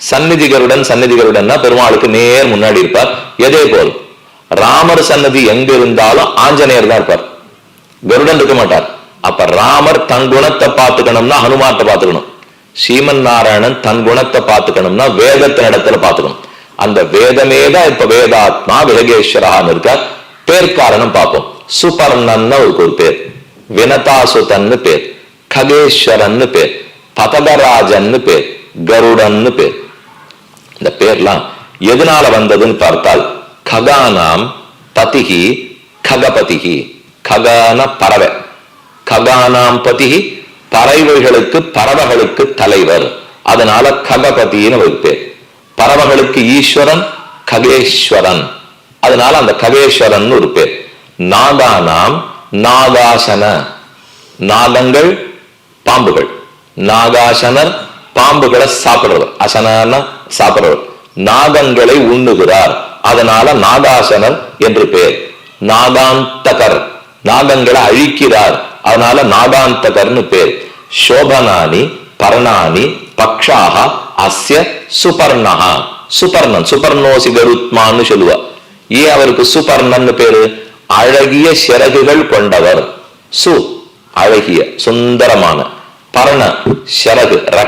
Speaker 1: சந்நிதி கருடன் சந்நிதி கருடன்னா பெருமாளுக்கு நேர் முன்னாடி இருப்பார். எதே போல் ராமர் சன்னதி எங்க இருந்தாலும் ஆஞ்சநேயர் தான் இருப்பார், கருடன் இருக்க மாட்டார். அப்ப ராமர் தன் குணத்தை பார்த்துக்கணும்னா ஹனுமார்ட்ட பார்த்துக்கணும், ஸ்ரீமன் நாராயணன் தன் குணத்தை பார்த்துக்கணும்னா வேதத்தின் இடத்துல பார்த்துக்கணும். அந்த வேதமே தான் இப்ப வேதாத்மா விலகேஸ்வரான்னு இருக்கார். பேர் காரணம் பார்ப்போம். சுபர்ணன் ஒரு பேர், வினதாசுதன்னு பேர், ககேஸ்வரன்னு பேர், பதகராஜன்னு பேர், கருடன்னு பேர். இந்த பேர்லாம் எதனால வந்ததுன்னு பார்த்தால் ககானாம் பதிகி ககபதிகி. ககான பறவை, ககானாம் பதிகி பறவைகளுக்கு பறவைகளுக்கு தலைவர், அதனால ககபதினு ஒரு பேர். பறவைகளுக்கு ஈஸ்வரன் ககேஸ்வரன், அதனால அந்த ககேஸ்வரன் ஒரு பேர். நாகானாம் நாகாசன, நாகங்கள் பாம்புகள், நாகாசனர் பாம்புகளை சாப்பிடுறவர், அசன சாப்பிடுறவர், நாகங்களை உண்ணுகிறார், அதனால நாகாசனர் என்று பேர். நாகாந்தகர் நாகங்களை அழிக்கிறார், அதனால நாகாந்தகர்னு பேர். சோபனானி பர்ணானி பக்ஷாக அஸ்ய சுபர்ணஹா. சுபர்ணன் சுபர்ணோசி கருத்மான்னு சொல்லுவா. ஏன் அவருக்கு சுபர்ணன் பேரு? அழகிய சிறகுகள் கொண்டவர். சு அழகிய சுந்தரமான, பர்ண சிறகு